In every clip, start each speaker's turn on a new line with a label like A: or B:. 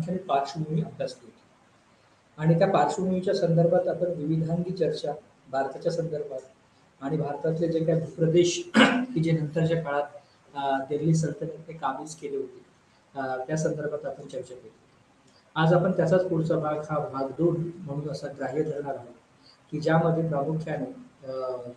A: प्रामुख्याने पार्श्वभूमी अभ्यासली होती आणि त्या पार्श्वभूमीच्या संदर्भात आपण विविधांगी चर्चा भारताच्या संदर्भात आणि भारतातले जे काही भूप्रदेश की जे नंतरच्या काळात दिल्ली सल्तनतने काबीज केले होते त्या संदर्भात आपण चर्चा केली. आज आपण त्याचाच पुढचा भाग हा भाग 2 म्हणून असा ग्राह्य धरणार आहोत की ज्यामध्ये प्रामुख्याने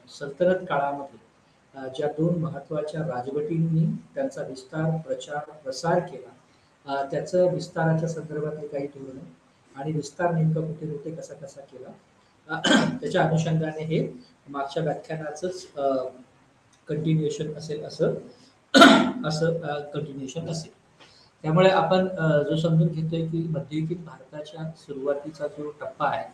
A: सल्तनत काळामध्ये ज्या 2 महत्त्वाच्या राजवटींनी त्यांचा विस्तार प्रचार प्रसार केला त्याचं विस्ताराच्या संदर्भातले काही धोरणं आणि विस्तार नेमका कुठे होते कसा कसा केला त्याच्या अनुषंगाने हे मागच्या व्याख्यानाचंच कंटिन्युएशन असेल असं कंटिन्युएशन असेल. त्यामुळे आपण जो समजून घेतोय की मध्ययुगीन भारताच्या सुरुवातीचा जो टप्पा आहे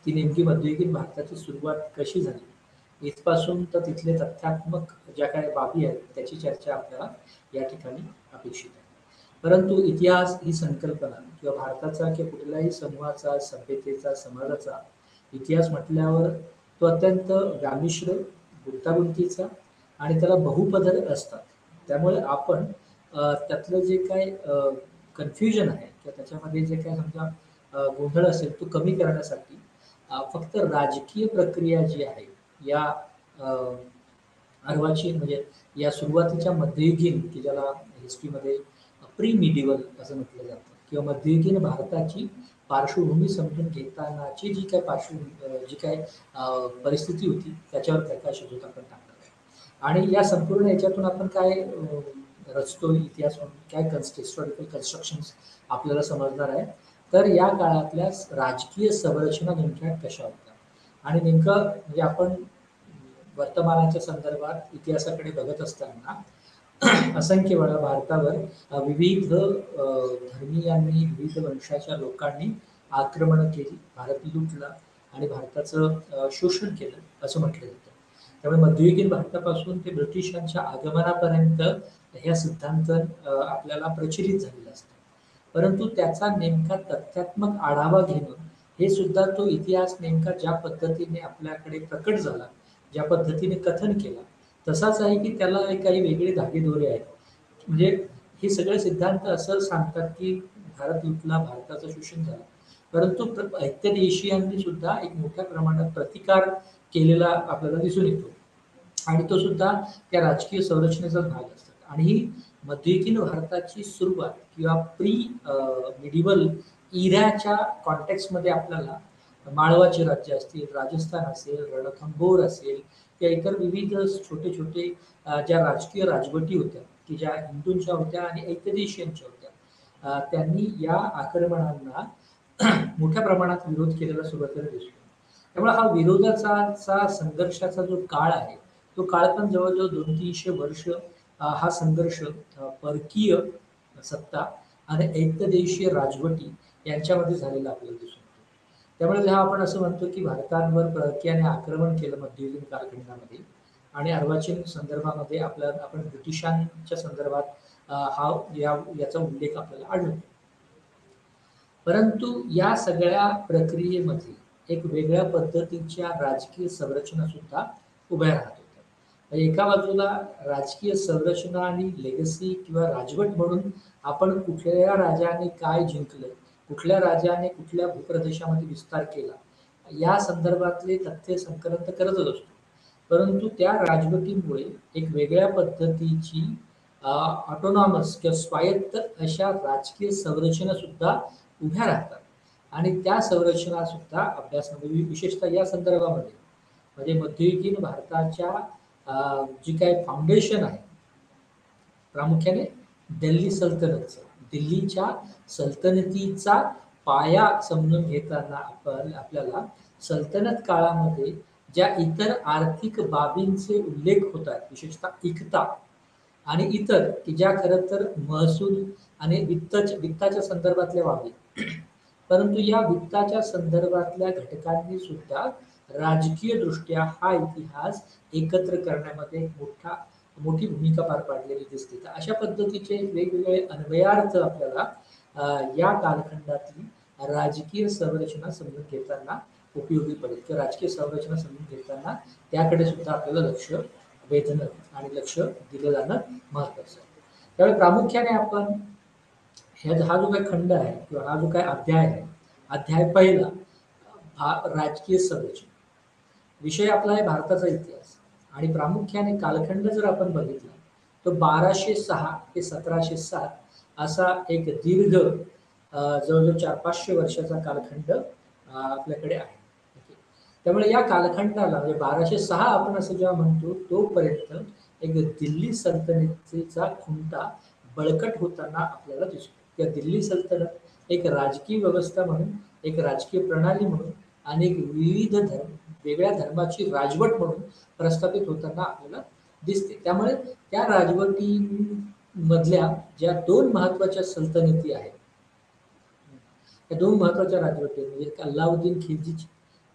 A: ती नेमकी मध्ययुगीन भारताची सुरुवात कशी झाली इथपासून तर तिथले तथ्यात्मक ज्या काही बाबी आहेत त्याची चर्चा आपल्याला या ठिकाणी अपेक्षित आहे. परंतु इतिहास ही संकल्पना किंवा भारताचा किंवा कुठल्याही समूहाचा सभ्यतेचा समाजाचा इतिहास म्हटल्यावर तो अत्यंत व्यामिश्र गुंतागुंतीचा आणि त्याला बहुपदर असतात. त्यामुळे आपण त्यातलं जे काय कन्फ्युजन आहे किंवा त्याच्यामध्ये जे काय समजा गोंधळ असेल तो कमी करण्यासाठी फक्त राजकीय प्रक्रिया जी आहे या अर्वाचीन म्हणजे या सुरुवातीच्या मध्ययुगीन की ज्याला हिस्ट्रीमध्ये प्री मिडिवल असं म्हटलं जातं किंवा मध्ययुगीन भारताची पार्श्वभूमी समजून घेतानाची जी काय परिस्थिती होती त्याच्यावर प्रकाश होत आपण टाकणार आहे. आणि या संपूर्ण याच्यातून आपण काय रचतो इतिहास म्हणून काय हिस्टॉरिकल कन्स्ट्रक्शन्स आपल्याला समजणार आहे. तर या काळातल्या राजकीय संरचना नेमक्या कशा होत्या आणि नेमकं म्हणजे आपण वर्तमानाच्या संदर्भात इतिहासाकडे बघत असताना असंख्य वेळा भारतावर विविध धर्मीयांनी विविध वंशाच्या लोकांनी आक्रमणं केली, भारत लुटला आणि भारताचं शोषण केलं असं म्हटलं जातं. त्यामुळे मध्ययुगीन भारतापासून ते ब्रिटिशांच्या आगमनापर्यंत ह्या सिद्धांत आपल्याला प्रचलित झालेला असतो. परंतु त्याचा नेमका तथ्यात्मक आढावा घेणं हे सुद्धा तो इतिहास नेमका ज्या पद्धतीने आपल्याकडे प्रकट झाला ज्या पद्धतीने कथन केला तसाच आहे की त्याला काही वेगळे धागेदोरे आहेत. म्हणजे हे सगळे सिद्धांत असं सांगतात की भारत लुटला भारताचं शोषण झालं परंतु ऐक्यदेशीयांनी सुद्धा एक मोठ्या प्रमाणात प्रतिकार केलेला आपल्याला दिसून येतो आणि तो सुद्धा त्या राजकीय संरचनेचा भाग असतात. आणि ही मध्ययुगीन भारताची सुरुवात किंवा प्री मिडिवल इराच्या कॉन्टेक्स्टमध्ये आपल्याला माळवाचे राज्य असतील राजस्थान असेल रणथंबोर असेल किंवा इतर विविध छोटे छोटे ज्या राजकीय राजवटी होत्या की ज्या हिंदूंच्या होत्या आणि ऐक्यदेशीयांच्या होत्या त्यांनी या आक्रमणांना मोठ्या प्रमाणात विरोध केलेला सुरुवातीला दिसतो. त्यामुळे हा विरोधाचा संघर्षाचा जो काळ आहे तो काळ पण जवळजवळ 200-300 वर्ष हा संघर्ष परकीय सत्ता आणि ऐक्यदेशीय राजवटी यांच्यामध्ये झालेला आपल्याला दिसून येतो. त्यामुळे जेव्हा आपण असं म्हणतो की भारतावर परकीयाने आक्रमण केलं मध्ययुगीन कालखंडामध्ये आणि अर्वाचीन संदर्भामध्ये आपण ब्रिटिशांच्या संदर्भात याचा उल्लेख आपल्याला आढळतो. परंतु या सगळ्या प्रक्रियेमध्ये एक वेगळ्या पद्धतीच्या राजकीय संरचना सुद्धा उभ्या राहत होत्या. एका बाजूला राजकीय संरचना आणि लेगसी किंवा राजवट म्हणून आपण कुठल्या राजाने काय जिंकलं कुठल्या राजाने कुठल्या भूप्रदेशामध्ये विस्तार केला या संदर्भातले तथ्य संकलन तर करतच असतो. परंतु त्या राजवटीमुळे एक वेगळ्या पद्धतीची ऑटोनॉमस किंवा स्वायत्त अशा राजकीय संरचना सुद्धा उभ्या राहतात आणि त्या संरचना सुद्धा अभ्यासामध्ये विशेषतः या संदर्भामध्ये म्हणजे मध्ययुगीन भारताच्या जी काय फाउंडेशन आहे प्रामुख्याने दिल्ली सल्तनतचं दिल्लीच्या सल्तनतीचा पाया समजून घेताना आपल्याला सल्तनत काळामध्ये ज्या इतर आर्थिक बाबींचे उल्लेख होतात विशेषतः इकता आणि इतर की ज्या खरं तर महसूल आणि वित्ताच्या संदर्भातल्या बाबी परंतु या वित्ताच्या संदर्भातल्या घटकांनी सुद्धा राजकीय दृष्ट्या हा इतिहास एकत्र करण्यामध्ये मोठी भूमिका पार पाडलेली दिसते. तर अशा पद्धतीचे वेगवेगळे अन्वयार्थ आपल्याला या कालखंडातली राजकीय संरचना समजून घेताना उपयोगी पडेल किंवा राजकीय संरचना समजून घेताना त्याकडे सुद्धा आपल्याला लक्ष वेधणं आणि लक्ष दिलं जाणं महत्वाचं आहे. त्यामुळे प्रामुख्याने आपण हा जो काही खंड आहे किंवा हा जो काही अध्याय आहे, अध्याय पहिला, राजकीय संरचना. विषय आपला आहे भारताचा इतिहास आणि प्रामुख्याने कालखंड जर आपण बघितला तर 1206 ते 1707 असा एक दीर्घ जवळजवळ 400-500 वर्षाचा कालखंड आपल्याकडे आहे. ओके. त्यामुळे या कालखंडाला म्हणजे 1206 आपण असं जेव्हा म्हणतो तोपर्यंत एक दिल्ली सल्तनतीचा खुंटा बळकट होताना आपल्याला दिसतो. किंवा दिल्ली सल्तनत एक राजकीय व्यवस्था म्हणून, एक राजकीय प्रणाली म्हणून आणि एक विविध वेगळ्या धर्माची राजवट म्हणून प्रस्थापित होताना आपल्याला दिसते. त्यामुळे त्या राजवटीमधल्या ज्या दोन महत्वाच्या सल्तनती आहेत, या दोन महत्वाच्या राजवटी म्हणजे अल्लाउद्दीन खिलजी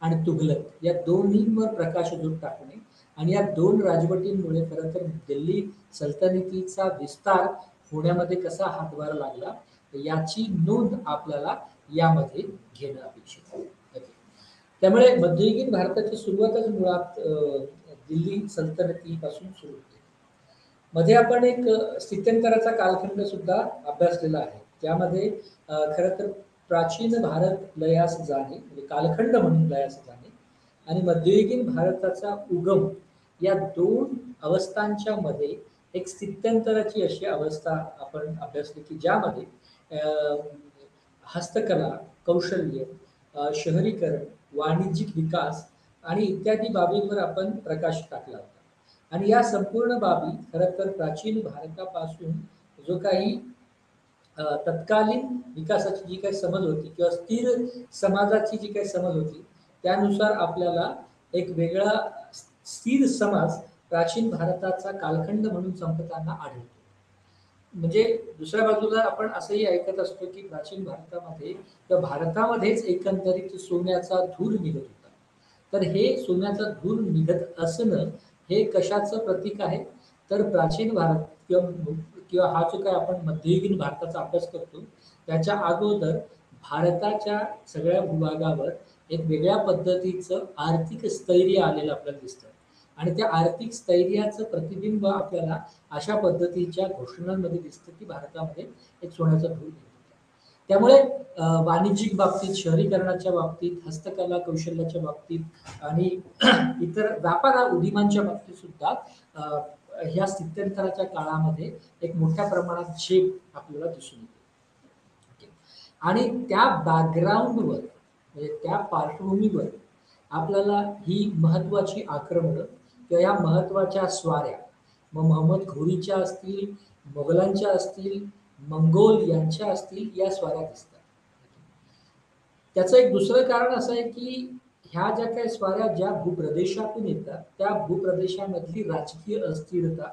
A: आणि तुघलक, या दोन्हींवर प्रकाशझोत टाकणे आणि या दोन राजवटींमुळे खरं तर दिल्ली सल्तनतीचा विस्तार होण्यामध्ये कसा हातभार लागला याची नोंद आपल्याला यामध्ये घेणं अपेक्षित आहे. ओके. त्यामुळे मध्ययुगीन भारताची सुरुवातच मुळात दिल्ली सल्तनतीपासून सुरू होते. मध्ये आपण एक स्थित्यंतराचा कालखंड सुद्धा अभ्यासलेला आहे. त्यामध्ये खरं तर प्राचीन भारत लयास जाणे म्हणजे कालखंड म्हणून लयास जाणे आणि मध्ययुगीन भारताचा उगम या दोन अवस्थांच्या मध्ये एक स्थित्यंतराची अशी अवस्था आपण अभ्यासली की ज्यामध्ये अ, हस्तकला, कौशल्य, शहरीकरण, वाणिज्यिक विकास आणि इत्यादी बाबींवर आपण प्रकाश टाकला होता. आणि या संपूर्ण बाबी खरं तर प्राचीन भारतापासून जो काही तत्कालीन विकासाची जी काही समज होती किंवा स्थिर समाजाची जी काही समज होती त्यानुसार आपल्याला एक वेगळा स्थिर समाज प्राचीन भारताचा कालखंड म्हणून संपताना आढळतो. म्हणजे दुसऱ्या बाजूला आपण असंही ऐकत असतो की प्राचीन भारतामध्ये किंवा भारतामध्येच एकंदरीत सोन्याचा धूर निघत होता. तर हे सोन्याचा धूर निघत असणं हे कशाचं प्रतीक आहे? तर प्राचीन भारत किंवा किंवा हा जो काही आपण मध्ययुगीन भारताचा अभ्यास करतो त्याच्या अगोदर भारताच्या सगळ्या भूभागावर एक वेगळ्या पद्धतीचं आर्थिक स्थैर्य आलेलं आपल्याला दिसतं. आणि त्या आर्थिक स्थैर्याचं प्रतिबिंब आपल्याला अशा पद्धतीच्या घोषणांमध्ये दिसतं की भारतामध्ये एक सोन्याचा धूर निघत होता. त्यामुळे वाणिज्यिक बाबतीत, शहरीकरणाच्या बाबतीत, हस्तकला कौशल्याच्या बाबतीत आणि इतर व्यापार उद्यमांच्या बाबतीत सुद्धा ह्या स्थित्यंतराच्या काळामध्ये एक मोठ्या प्रमाणात झेप आपल्याला दिसून येते. ओके. आणि त्या बॅकग्राऊंडवर म्हणजे त्या पार्श्वभूमीवर आपल्याला ही महत्वाची आक्रमणं किंवा या महत्वाच्या स्वाऱ्या मग मोहम्मद घोरीच्या असतील, मोगलांच्या असतील, मंगोल यांच्या असतील या स्वाऱ्या दिसतात. त्याचं एक दुसरं कारण असं आहे की ह्या ज्या काही स्वाऱ्या ज्या भूप्रदेशातून येतात त्या भूप्रदेशामधली राजकीय अस्थिरता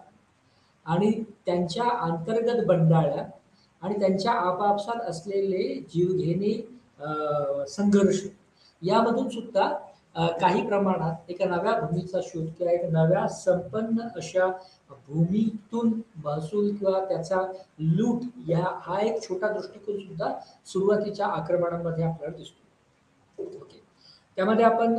A: आणि त्यांच्या अंतर्गत बंडाळ्या आणि त्यांच्या आपापसात असलेले जीवघेणे संघर्ष यामधून सुद्धा काही प्रमाणात एका नव्या भूमीचा शोध किंवा एक नव्या संपन्न अशा भूमीतून महसूल किंवा त्याचा लूट या हा एक छोटा दृष्टिकोन सुद्धा सुरुवातीच्या आक्रमणांमध्ये आपल्याला दिसतो. ओके. त्यामध्ये आपण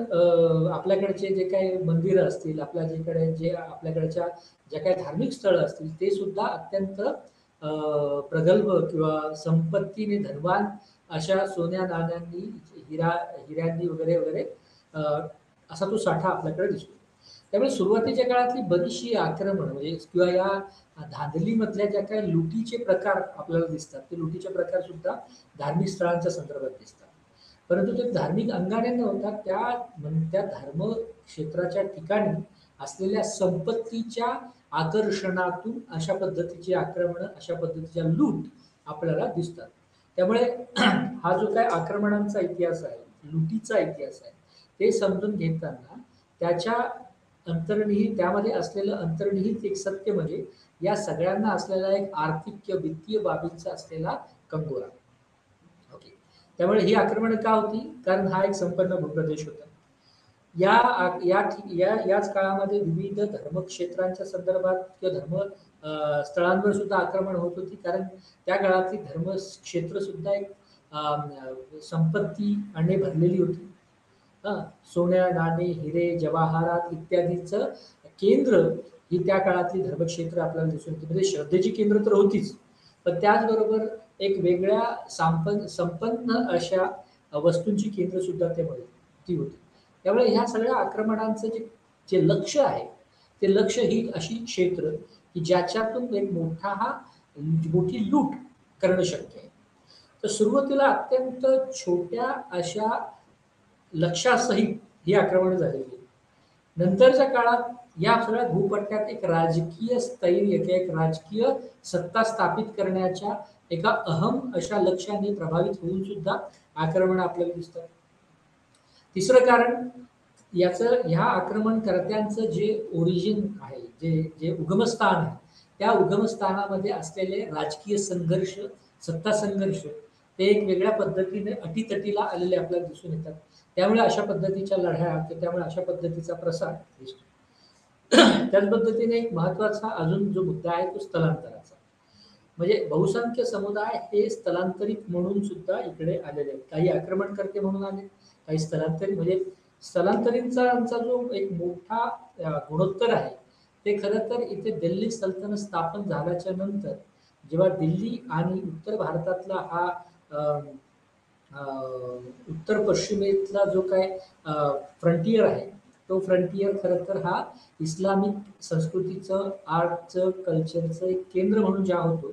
A: आपल्याकडचे जे काही मंदिरं असतील, आपल्या जेकडे जे आपल्याकडच्या ज्या काही धार्मिक स्थळं असतील ते सुद्धा अत्यंत प्रगल्भ किंवा संपत्तीने धनवान अशा सोन्या नाण्यांनी, हिऱ्यांनी वगैरे वगैरे अ, असा तो साठा आपल्याकडे दिसतो. त्यामुळे सुरुवातीच्या काळातली बरीचशी आक्रमणं म्हणजे किंवा या धांदलीमधल्या ज्या काही लुटीचे प्रकार आपल्याला दिसतात, ते लुटीचे प्रकार सुद्धा धार्मिक स्थळांच्या संदर्भात दिसतात. परंतु ते धार्मिक अंगाने न होता त्या धर्म क्षेत्राच्या ठिकाणी असलेल्या संपत्तीच्या आकर्षणातून अशा पद्धतीची आक्रमणं, अशा पद्धतीच्या लूट आपल्याला दिसतात. त्यामुळे हा जो काही आक्रमणांचा इतिहास आहे, लुटीचा इतिहास आहे, ते समजून घेताना त्याच्या अंतर्निहित त्यामध्ये असलेलं अंतर्निहित एक सत्य म्हणजे या सगळ्यांना असलेला एक आर्थिक किंवा वित्तीय बाबींचा असलेला कंगोरा. ओके. त्यामुळे ही आक्रमणं का होती? कारण हा एक संपन्न भूप्रदेश होता. या याच काळामध्ये विविध धर्मक्षेत्रांच्या संदर्भात किंवा स्थळांवर सुद्धा आक्रमण होत होती. कारण त्या काळातली धर्मक्षेत्र सुद्धा एक संपत्तीने भरलेली होती. हां, सोन्या, नाणे, हिरे, जवाहरात इत्यादीचं केंद्र ही त्या काळातली धर्मक्षेत्र आपल्याला दिसून येते. म्हणजे श्रद्धेची केंद्र तर होतीच. पण त्याचबरोबर एक वेगळ्या संपन्न अशा वस्तूंची केंद्र सुद्धा ती होती. त्यामुळे ह्या सगळ्या आक्रमणांचं जे जे लक्ष्य आहे, ते लक्ष्य ही अशी क्षेत्र की ज्याच्यातून एक मोठी लूट करणं शक्य आहे. तर सुरुवातीला अत्यंत छोट्या अशा लक्ष्यासहित ही आक्रमणं झालेली आहेत. नंतरच्या काळात या सगळ्या भूपट्ट्यात एक राजकीय स्थैर्य किंवा एक राजकीय सत्ता स्थापित करण्याच्या एका अहम अशा लक्ष्याने प्रभावित होऊन सुद्धा आक्रमणं आपल्याला दिसतात. तिसरं कारण ह्या आक्रमणकर्त्यांचं जे ओरिजिन आहे, जे जे उगमस्थान आहे, त्या उगमस्थानामध्ये असलेले राजकीय संघर्ष, सत्ता संघर्ष ते एक वेगळ्या पद्धतीने अटीतटीला आलेले आपल्याला दिसून येतात. त्यामुळे अशा पद्धतीच्या लढ्या त्यामुळे अशा पद्धतीचा प्रसार दिसतो. त्याच पद्धतीने एक महत्वाचा अजून जो मुद्दा आहे तो स्थलांतराचा. म्हणजे बहुसंख्य समुदाय हे स्थलांतरित म्हणून सुद्धा इकडे आलेले आहेत. काही आक्रमणकर्ते म्हणून आले, काही स्थलांतरित म्हणजे स्थलांतरितांचा जो एक मोठा गुणोत्तर आहे ते खरं तर इथे दिल्ली सल्तनत स्थापन झाल्याच्या नंतर जेव्हा दिल्ली आणि उत्तर भारतातला हा उत्तर पश्चिमेतला जो काय फ्रंटियर आहे तो फ्रंटियर खरं तर हा इस्लामिक संस्कृतीचं, आर्टचं, कल्चरचं एक केंद्र म्हणून जेव्हा होतो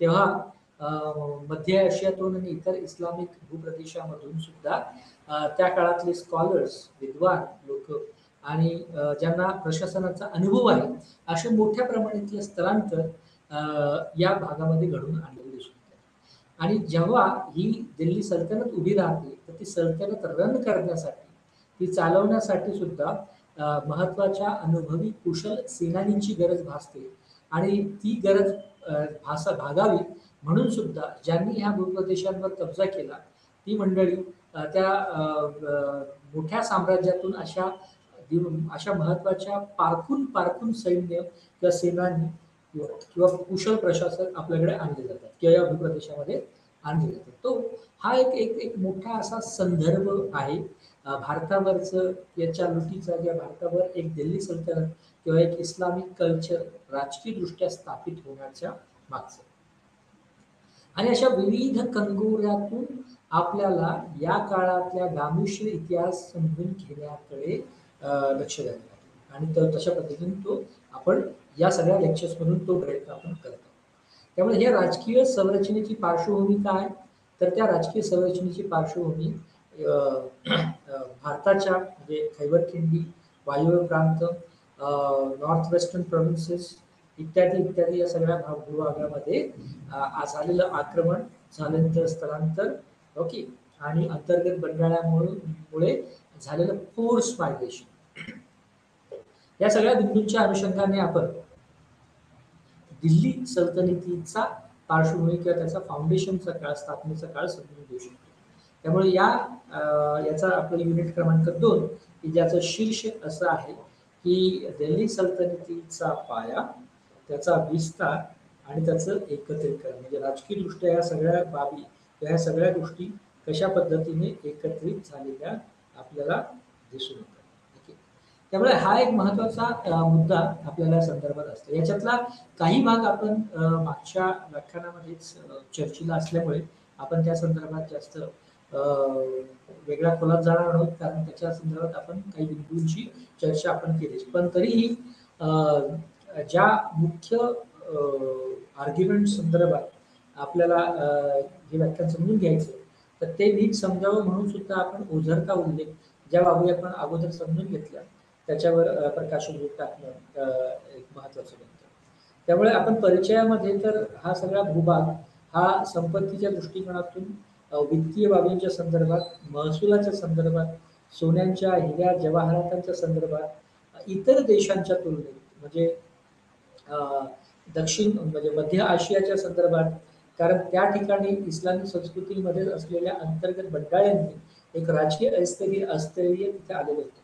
A: तेव्हा मध्य आशियातून आणि इतर इस्लामिक भूप्रदेशामधून सुद्धा त्या काळातले स्कॉलर्स, विद्वान लोक आणि ज्यांना प्रशासनाचा अनुभव आहे असे मोठ्या प्रमाणातले स्थलांतर या भागामध्ये घडून आणलेले दिसून येतात. आणि जेव्हा ही दिल्ली सल्तनत उभी राहते तर ती सल्तनत रन करण्यासाठी, ती चालवण्यासाठी सुद्धा महत्वाच्या अनुभवी कुशल सेनानींची गरज भासते आणि ती गरज भागावी म्हणून सुद्धा ज्यांनी ह्या भूप्रदेशांवर कब्जा केला ती मंडळी त्या मोठ्या साम्राज्यातून अशा महत्वाच्या पारखून सैन्य किंवा सेनानी किंवा कुशल प्रशासक आपल्याकडे आणले जातात किंवा या भूप्रदेशामध्ये आणले जातात. तो हा एक एक एक मोठा असा संदर्भ आहे भारतावरचं याच्या लुटीचा किंवा भारतावर एक दिल्ली सल्तनत किंवा एक इस्लामिक कल्चर राजकीय दृष्ट्या स्थापित होण्याच्या मागचं. आणि अशा विविध कंगोऱ्यातून आपल्याला या काळातल्या गामिष्य इतिहास समजून घेण्याकडे लक्ष द्यावं लागेल आणि तशा पद्धतीने तो आपण या सगळ्या लेक्चर्समधून तो प्रयत्न आपण करतो. त्यामुळे हे राजकीय संरचनेची पार्श्वभूमी काय, तर त्या राजकीय संरचनेची पार्श्वभूमी भारताच्या म्हणजे खैबर खिंडी, वायव्य प्रांत, नॉर्थ वेस्टर्न प्रोव्हिन्सेस इत्यादी इत्यादी या सगळ्या भूभागामध्ये झालेलं आक्रमण, झाल्यानंतर स्थलांतर, ओके, आणि अंतर्गत बंडाळ्यामुळे झालेलं फोर्स मायग्रेशन या सगळ्या बिंदूंच्या अनुषंगाने आपण दिल्ली सल्तनतीचा पार्श्वभूमी किंवा त्याचा फाउंडेशनचा काळ, स्थापनेचा काळ समजून घेऊ शकतो. त्यामुळे याचा आपलं युनिट क्रमांक 2 की ज्याचं शीर्षक असं आहे की दिल्ली सल्तनतीचा पाया, त्याचा विस्तार आणि त्याचं एकत्रीकरण. म्हणजे राजकीय दृष्ट्या या सगळ्या बाबी या सगळ्या गोष्टी कशा पद्धतीने एकत्रित झालेल्या आपल्याला दिसून येतात. त्यामुळे हा एक महत्वाचा मुद्दा आपल्याला संदर्भात असतो. याच्यातला काही भाग आपण मागच्या व्याख्यानामध्येच चर्चेला असल्यामुळे आपण त्या संदर्भात जास्त वेगळ्या खोलात जाणार आहोत, कारण त्याच्या संदर्भात आपण काही बिंदूंची चर्चा आपण केली. पण तरीही ज्या मुख्य आर्ग्युमेंट संदर्भात आपल्याला हे व्याख्यान समजून घ्यायचं तर ते नीट समजावं म्हणून सुद्धा आपण ओझरचा उल्लेख ज्या बाबी आपण अगोदर समजून घेतल्या त्याच्यावर प्रकाशझोत टाकणं एक महत्वाचं बनतं. त्यामुळे आपण परिचयामध्ये तर हा सगळा भूभाग हा संपत्तीच्या दृष्टिकोनातून, वित्तीय बाबींच्या संदर्भात, महसुलाच्या संदर्भात, सोन्यांच्या, हिऱ्या जवाहरातांच्या संदर्भात, इतर देशांच्या तुलनेत म्हणजे म्हणजे मध्य आशियाच्या संदर्भात, कारण त्या ठिकाणी इस्लामी संस्कृतीमध्ये असलेल्या अंतर्गत बंडाळ्यांनी एक राजकीय अस्थैर्य तिथे आलेलं होतं.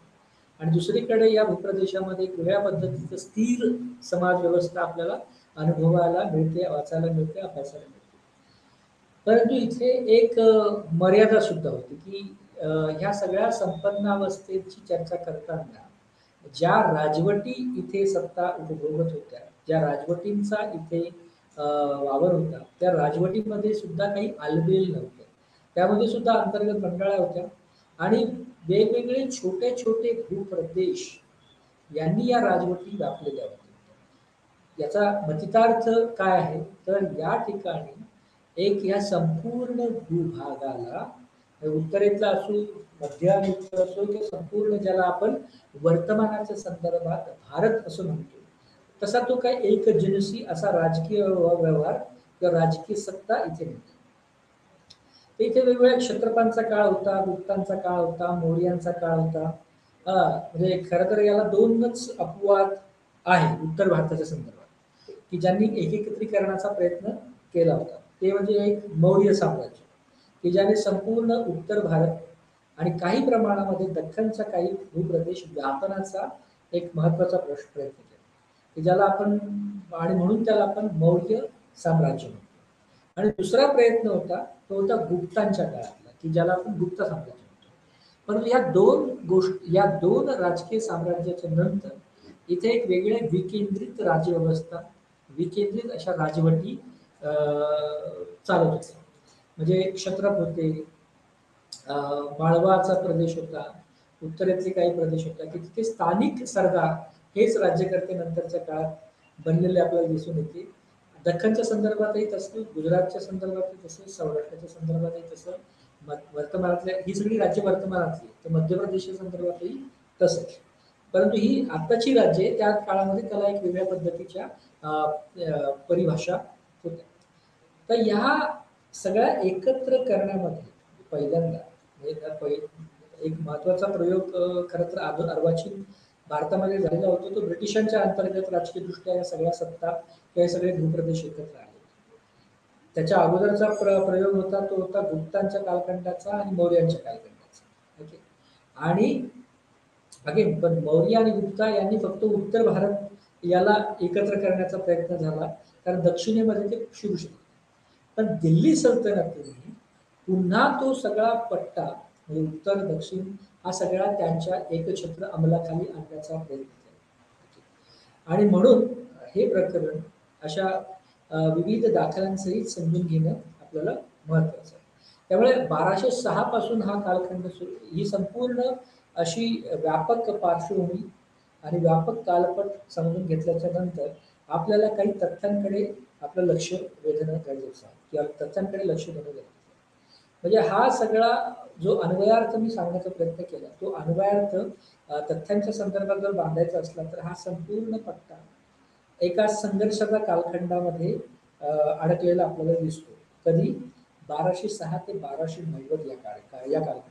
A: आणि दुसरीकडे या भूप्रदेशामध्ये एक वेगळ्या पद्धतीचं स्थिर समाज व्यवस्था आपल्याला अनुभवायला मिळते, वाचायला मिळते, अभ्यासाला मिळते. परंतु इथे एक मर्यादा सुद्धा होती की ह्या सगळ्या संपन्नावस्थेची चर्चा करताना ज्या राजवटी इथे सत्ता उपभोगत होत्या, ज्या राजवटींचा इथे वावर होता, त्या राजवटीमध्ये सुद्धा काही आलबेल नव्हतं. त्यामध्ये सुद्धा अंतर्गत मंडळा होत्या आणि वेगवेगळे छोटे छोटे भूप्रदेश यांनी या राजवटी व्यापलेल्या होत्या. याचा मतितार्थ काय आहे, तर या ठिकाणी एक या संपूर्ण भूभागाला, उत्तरेतला असो, मध्यामेतला असो, किंवा संपूर्ण ज्याला आपण वर्तमानाच्या संदर्भात भारत असं म्हणतो, तसा तो काय एक जिनसी असा राजकीय व्यवहार किंवा राजकीय सत्ता इथे नव्हती. तर इथे वेगवेगळ्या क्षत्रपांचा काळ होता, गुप्तांचा काळ होता, मौर्यांचा काळ होता. म्हणजे खरं तर याला दोनच अपवाद आहे उत्तर भारताच्या संदर्भात, की ज्यांनी एकीकृतीकरणाचा प्रयत्न केला होता. ते म्हणजे एक मौर्य साम्राज्य, की ज्याने संपूर्ण उत्तर भारत आणि काही प्रमाणामध्ये दख्खनचा काही भूप्रदेश व्यापनाचा एक महत्वाचा प्रयत्न केला, की ज्याला आपण, आणि म्हणून त्याला आपण मौर्य साम्राज्य म्हणतो. आणि दुसरा प्रयत्न होता तो होता गुप्तांच्या काळातला, की ज्याला आपण गुप्त साम्राज्य म्हणतो. परंतु या दोन राजकीय साम्राज्याच्या नंतर इथे एक वेगळ्या विकेंद्रित राज्यव्यवस्था, विकेंद्रित अशा राजवटी चालत होत्या. म्हणजे क्षत्रप होते, माळवाचा प्रदेश होता, उत्तरेतले काही प्रदेश होता, की तिथे स्थानिक सरदार हेच राज्यकर्ते नंतरच्या काळात बनलेले आपल्याला दिसून येते. दख्खनच्या संदर्भातही तसं, गुजरातच्या संदर्भातही तसं, सौराष्ट्राच्या संदर्भातही तसं, वर्तमानातल्या ही सगळी राज्य वर्तमानातली, तर मध्य प्रदेशच्या संदर्भातही तसंच. परंतु ही आत्ताची राज्ये त्या काळामध्ये त्याला एक वेगळ्या पद्धतीच्या परिभाषा होत्या. तर ह्या सगळ्या एकत्र करण्यामध्ये पहिल्यांदा एक महत्वाचा प्रयोग खरं तर अर्वाचीन भारतामध्ये झालेला होता. तो ब्रिटिशांच्या अंतर्गत राजकीय दृष्ट्या या सगळ्या सत्ता, हे सगळे भूप्रदेश एकत्र आले. त्याच्या अगोदरचा प्रयोग होता तो होता गुप्तांच्या कालखंडाचा आणि मौर्यांच्या कालखंडाचा. ओके. आणि अगेन पण मौर्य आणि गुप्ता यांनी फक्त उत्तर भारत याला एकत्र करण्याचा प्रयत्न झाला, कारण दक्षिणेमध्ये ते शिरू शकले. पण दिल्ली सल्तनतीने पुन्हा तो सगळा पट्टा, म्हणजे उत्तर दक्षिण हा सगळा त्यांच्या एकछत्र अंमलाखाली आणण्याचा प्रयत्न केला. आणि म्हणून हे प्रकरण अशा विविध दाखलांसहित समजून घेणं आपल्याला महत्वाचं आहे. त्यामुळे 1206 पासून हा कालखंड ही संपूर्ण अशी व्यापक पार्श्वभूमी आणि व्यापक कालपट समजून घेतल्याच्या नंतर आपल्याला काही तथ्यांकडे आपलं लक्ष वेधणं गरजेचं आहे, किंवा तथ्यांकडे लक्ष देणं गरजेचं आहे. म्हणजे हा सगळा जो अन्वयार्थ मी सांगण्याचा प्रयत्न केला, तो अन्वयार्थ तथ्यांच्या संदर्भात जर बांधायचा असला तर हा संपूर्ण पट्टा एका संघर्षाच्या कालखंडामध्ये अडकलेला आपल्याला दिसतो. कधी 1206 ते 1290 या कालखंडात.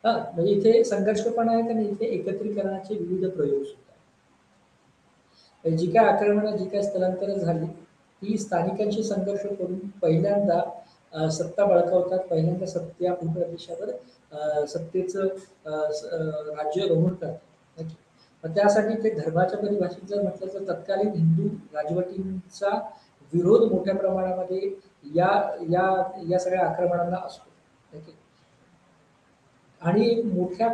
A: म्हणजे इथे संघर्ष पण आहेत आणि इथे एकत्रीकरणाचे विविध प्रयोग सुद्धा आहेत. जी काय आक्रमणं, जी काय स्थलांतरं झाली, ही स्थानिकांशी संघर्ष करून पहिल्यांदा सत्ता बळकावतात, पहिल्यांदा या भूप्रदेशावर सत्तेचं राज्य रोमून करतात. मग त्यासाठी ते धर्माच्या परिभाषेत जर म्हटलं तर तत्कालीन हिंदू राजवटींचा विरोध मोठ्या प्रमाणामध्ये या या या सगळ्या आक्रमणांना असतो. आणि मोठ्या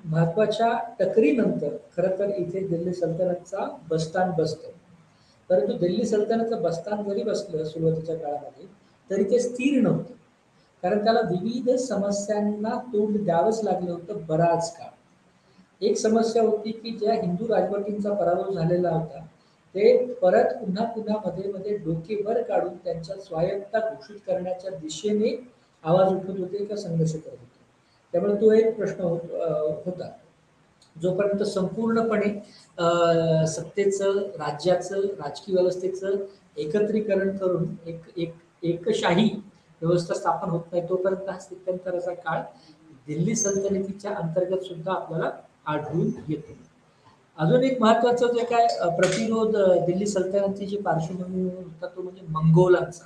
A: महत्वाच्या टकरीनंतर खरं तर इथे दिल्ली सल्तनतचा बस्तान बसतं. परंतु दिल्ली सल्तनतचं बस्तान जरी बसलं सुरुवातीच्या काळामध्ये, तरी ते स्थिर नव्हतं, कारण त्याला विविध समस्यांना तोंड द्यावंच लागलं होतं बराच काळ. एक समस्या होती की ज्या हिंदू राजवटींचा पराभव झालेला होता, ते परत पुन्हा पुन्हा मध्ये मध्ये डोके वर काढून त्यांच्या स्वायत्ता घोषित करण्याच्या दिशेने आवाज उठवत होते किंवा संघर्ष करत होते. त्यामुळे तो एक प्रश्न होता. जोपर्यंत संपूर्णपणे सत्तेचं, राज्याचं, राजकीय व्यवस्थेचं एकत्रीकरण करून एकशाही व्यवस्था स्थापन होत नाही, तोपर्यंत हा स्थित्यंतराचा काळ दिल्ली सल्तनतीच्या अंतर्गत सुद्धा आपल्याला आढळून येतो. अजून एक महत्वाचं जे काय प्रतिरोध दिल्ली सल्तनतीची पार्श्वभूमी होता तो म्हणजे मंगोलांचा.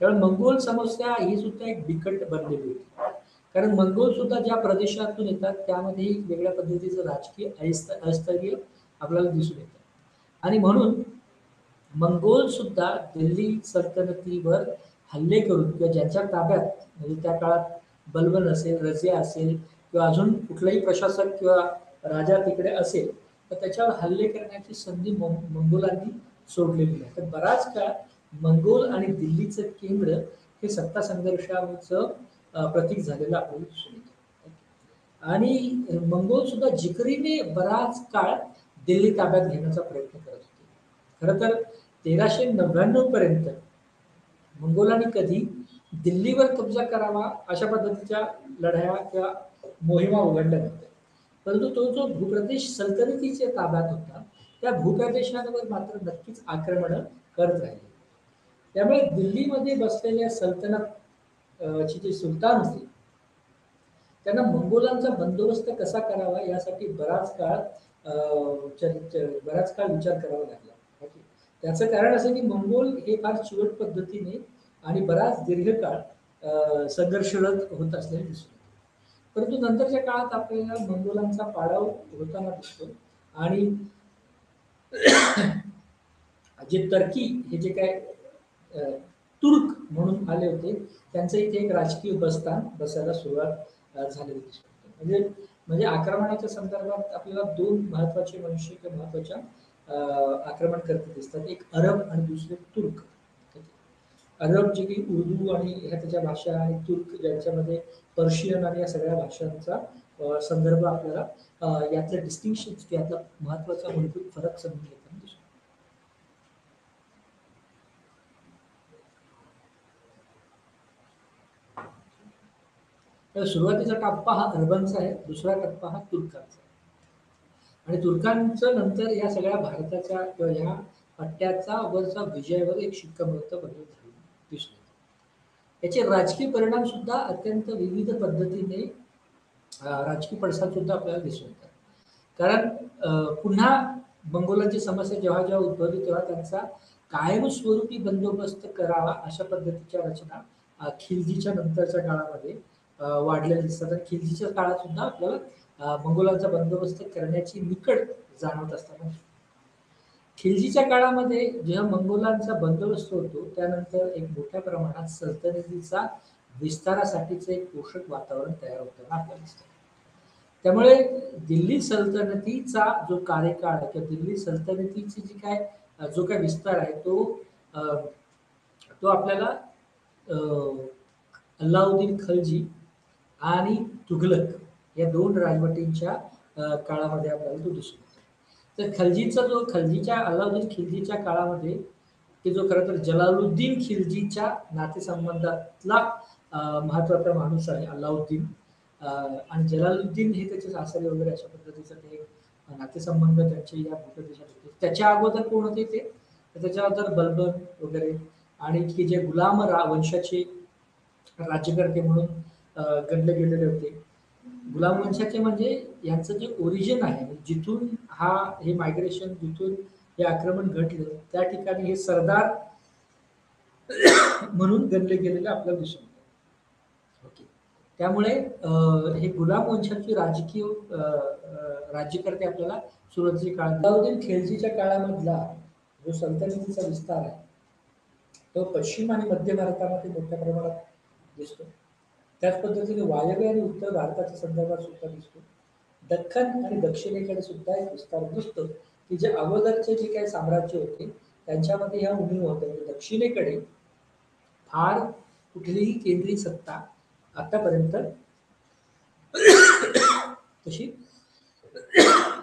A: त्यामुळे मंगोल समस्या ही सुद्धा एक बिकट बनलेली होती, कारण मंगोल सुद्धा ज्या प्रदेशातून येतात त्यामध्ये वेगळ्या पद्धतीचं राजकीय अस्थैर्य आपल्याला दिसून येतं. आणि म्हणून मंगोल सुद्धा दिल्ली सल्तनतीवर हल्ले करून, किंवा ज्यांच्या ताब्यात म्हणजे त्या काळात बलबन असेल, रजिया असेल, किंवा अजून कुठलाही प्रशासक किंवा राजा तिकडे असेल, तर त्याच्यावर हल्ले करण्याची संधी मंगोलांनी सोडलेली नाही. तर बराच काळ मंगोल आणि दिल्लीचं केंद्र हे सत्ता संघर्षाचं प्रतीक झालेलं आपल्याला दिसून येतं. आणि मंगोल सुद्धा जिकरीने बराच काळ दिल्ली ताब्यात घेण्याचा प्रयत्न करत होते. खरं तर 1399 पर्यंत मंगोलांनी कधी दिल्लीवर कब्जा करावा अशा पद्धतीच्या लढाया किंवा मोहिमा उघडल्या नव्हत्या. परंतु तो जो भूप्रदेश सल्तनतीच्या ताब्यात होता त्या भूप्रदेशांवर मात्र नक्कीच आक्रमण करत राहिले. त्यामुळे दिल्लीमध्ये बसलेल्या ची जे सुलतान होते त्यांना मंगोलांचा बंदोबस्त कसा करावा यासाठी बराच काळ विचार करावा लागला. त्याचं कारण असं की मंगोल हे फार चिवट पद्धतीने आणि बराच दीर्घकाळ संघर्षरत होत असलेले दिसतो. परंतु नंतरच्या काळात आपल्याला मंगोलांचा पाडाव होताना दिसतो. आणि जे टर्की हे जे काय तुर्क म्हणून आले होते त्यांचं इथे एक राजकीय बसायला सुरुवात झालेली दिसते. म्हणजे म्हणजे आक्रमणाच्या संदर्भात आपल्याला दोन महत्वाचे मनुष्य किंवा महत्वाच्या आक्रमणकर्ते दिसतात. एक अरब आणि दुसरे तुर्क. अरब जे की उर्दू आणि ह्या त्याच्या भाषा आणि तुर्क ज्यांच्यामध्ये पर्शियन आणि या सगळ्या भाषांचा संदर्भ आपल्याला यातलं डिस्टिंक्शन यातला महत्वाचा मूलभूत फरक समजून घेताना दिसतो. तर सुरुवातीचा टप्पा हा अरबांचा आहे, दुसरा टप्पा हा तुर्कांचा. आणि तुर्कांचं नंतर या सगळ्या भारताच्या किंवा ह्या पट्ट्याचा वरचा विजयावर एक शिक्कामोर्तब दिसून येतो. याचे राजकीय परिणाम सुद्धा अत्यंत विविध पद्धतीने राजकीय पडसाद सुद्धा आपल्याला दिसून येतात. कारण पुन्हा मंगोलांची समस्या जेव्हा जेव्हा उद्भवली तेव्हा त्यांचा कायमस्वरूपी बंदोबस्त करावा अशा पद्धतीच्या रचना खिलजीच्या नंतरच्या काळामध्ये वाढलेल्या दिसतात. आणि खिलजीच्या काळात सुद्धा आपल्याला मंगोलांचा बंदोबस्त करण्याची निकड जाणवत असताना खिलजीच्या काळामध्ये जेव्हा मंगोलांचा बंदोबस्त होतो त्यानंतर एक मोठ्या प्रमाणात सल्तनतीचा विस्तारासाठीचं एक पोषक वातावरण तयार होताना आपल्याला दिसतं. त्यामुळे दिल्ली सल्तनतीचा जो कार्यकाळ आहे किंवा दिल्ली सल्तनतीची जी काय जो काय विस्तार आहे तो आपल्याला अल्लाउद्दीन खलजी आणि तुघलक या दोन राजवटींच्या काळामध्ये आपल्याला तो दिसून येतो. तर खलजीच्या अल्लाउद्दीन खिलजीच्या काळामध्ये की जो खरं तर जलालुद्दीन खिलजीच्या नातेसंबंधातला महत्वाचा माणूस आहे अल्लाउद्दीन. आणि जलालुद्दीन हे त्याचे सासरे वगैरे अशा पद्धतीचं ते नातेसंबंध त्यांचे या भूप्रदेशात होते. त्याच्या अगोदर कोण होते ते त्याच्या अगोदर बलबन वगैरे आणि की जे गुलाम वंशाचे राज्यकर्ते म्हणून गणले गेलेले होते. गुलाम वंशाचे म्हणजे यांचं जे ओरिजिन आहे जिथून हे मायग्रेशन जिथून हे आक्रमण घडलं त्या ठिकाणी हे सरदार म्हणून गणले गेलेले आपल्याला दिसून येतं. ओके. त्यामुळे हे गुलाम वंशाचे राज्यकर्ते आपल्याला सुरुवातीच्या काळात अल्लाउद्दीन खिलजीच्या काळामधला जो सल्तनतीचा विस्तार आहे तो पश्चिम आणि मध्य भारतामध्ये मोठ्या प्रमाणात दिसतो. त्याच पद्धतीने वायव्य आणि उत्तर भारताच्या संदर्भात सुद्धा दिसतो. दख्खन आणि दक्षिणेकडे सुद्धा एक विस्तार दिसतो की जे अगोदरचे जे काही साम्राज्य होते त्यांच्यामध्ये ह्या उणीव होत्या. दक्षिणेकडे फार कुठलीही केंद्रीय सत्ता आतापर्यंत तशी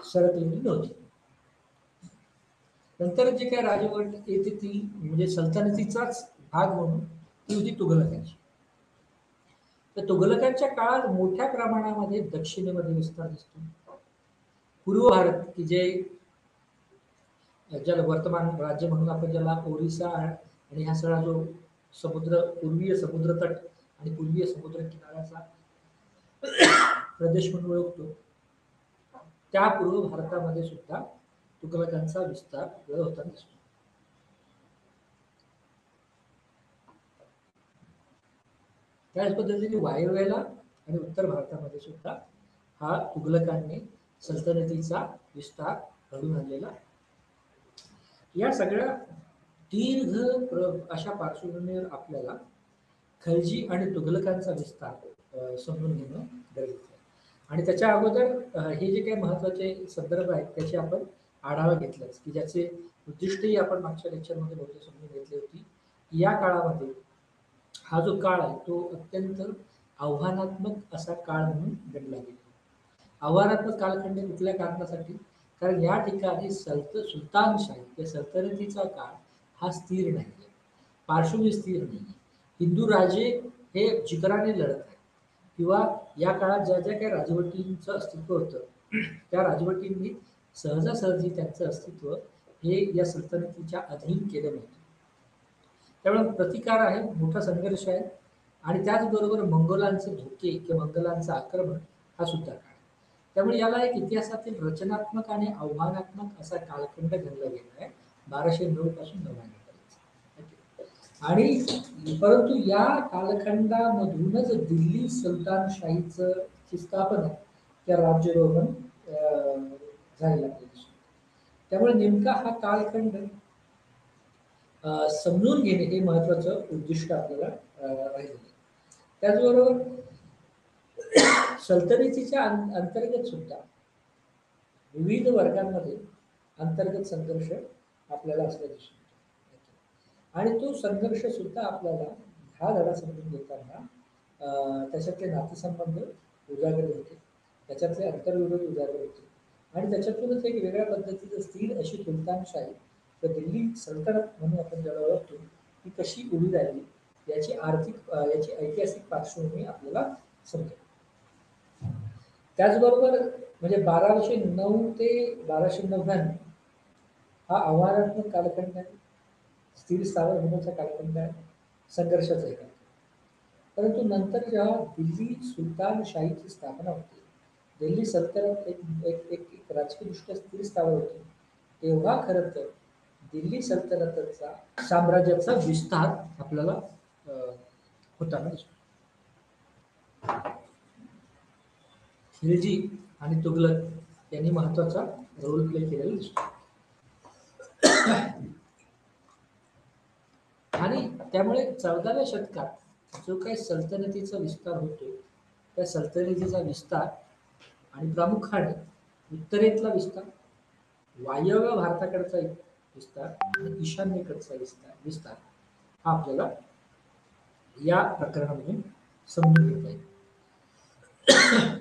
A: सरकलेली नव्हती. नंतर जे काही राजवट येते ती म्हणजे सल्तनतीचाच भाग म्हणून ती होती तुघलकांची. तर तुघलकांच्या काळात मोठ्या प्रमाणामध्ये दक्षिणेमध्ये विस्तार दिसतो. पूर्व भारत की जे ज्याला वर्तमान राज्य म्हणून आपण ज्याला ओरिसा आणि हा सगळा जो पूर्वीय समुद्रतट आणि पूर्वीय समुद्र किनाऱ्याचा प्रदेश म्हणून ओळखतो त्या पूर्व भारतामध्ये सुद्धा तुघलकांचा विस्तार होताना दिसतो. त्याच पद्धतीने वायव्येला आणि उत्तर भारतामध्ये सुद्धा हा तुघलकांनी सल्तनतीचा विस्तार घडून आणलेला आहे. या सगळ्या दीर्घ अशा पार्श्वभूमीवर आपल्याला खलजी आणि तुघलकांचा विस्तार समजून घेणं गरजेचं आहे. आणि त्याच्या अगोदर हे जे काही महत्वाचे संदर्भ आहेत त्याची आपण आढावा घेतलाच, की ज्याचे उद्दिष्टही आपण मागच्या लेक्चरमध्ये बहुतेक समजून घेतली होती, की या काळामध्ये हा जो काळ आहे तो अत्यंत आव्हानात्मक असा काळ म्हणून गणला गेला. आव्हानात्मक कालखंड कुठल्या कारणासाठी? कारण या ठिकाणी सुलतानशाही किंवा सल्तनतीचा काळ हा स्थिर नाही आहे, पार्श्वभूमी स्थिर नाही आहे. हिंदू राजे हे जिकराने लढत आहेत किंवा या काळात ज्या ज्या काही राजवटींचं अस्तित्व होतं त्या राजवटींनी सहजासहजी त्यांचं अस्तित्व हे या सल्तनतीच्या अधीन केलं नव्हतं. त्यामुळे प्रतिकार आहे, मोठा संघर्ष आहे आणि त्याचबरोबर मंगोलांचे धोके किंवा मंगोलांचं आक्रमण हा सुद्धा काळ. त्यामुळे याला एक इतिहासातील रचनात्मक आणि आव्हानात्मक असा कालखंड गणला गेला आहे 1209 पासून 9पर्यंत. आणि परंतु या कालखंडामधूनच दिल्ली सुलतानशाहीचं ची स्थापना त्या राज्यारोहण झालेला पाहिजे. त्यामुळे नेमका हा कालखंड समजून घेणे हे महत्वाचं उद्दिष्ट आपल्याला राहिलेलं आहे. त्याचबरोबर सल्तनतीच्या अंतर्गत सुद्धा विविध वर्गांमध्ये अंतर्गत संघर्ष आपल्याला असल्या दिसून येतो आणि तो संघर्ष सुद्धा आपल्याला हा धडा समजून घेताना त्याच्यातले नातेसंबंध उजागर होते, त्याच्यातले आंतरविरोध उजागर होते आणि त्याच्यातूनच एक वेगळ्या पद्धतीचं स्थिर अशी सुलतानशाही तर दिल्ली सल्तनत म्हणून आपण ज्याला ओळखतो ती कशी उभी राहिली याची याची ऐतिहासिक पार्श्वभूमी आपल्याला समजेल. त्याचबरोबर म्हणजे 1209 ते 1299 हा आव्हानात्मक कालखंड आहे, स्थिर स्थावर होण्याचा कालखंड आहे, संघर्षाचा आहे. परंतु नंतर जेव्हा दिल्ली सुलतानशाहीची स्थापना होते, दिल्ली सल्तनत एक एक एक, एक राजकीयदृष्ट्या स्थिर स्थावर होते, तेव्हा खरं तर दिल्ली सल्तनतचा साम्राज्याचा विस्तार आपल्याला होताना दिसतो. खिलजी आणि तुघलक यांनी महत्वाचा रोल प्ले केलेला दिसतो. आणि त्यामुळे 14व्या शतकात जो काही सल्तनतीचा विस्तार होतो त्या सल्तनतीचा विस्तार आणि प्रामुख्याने उत्तरेतला विस्तार, वायव्य भारताकडचा एक विस्तार आणि ईशान्येकडचा विस्तार हा आपल्याला या प्रकरणामधून समजून घेता येईल.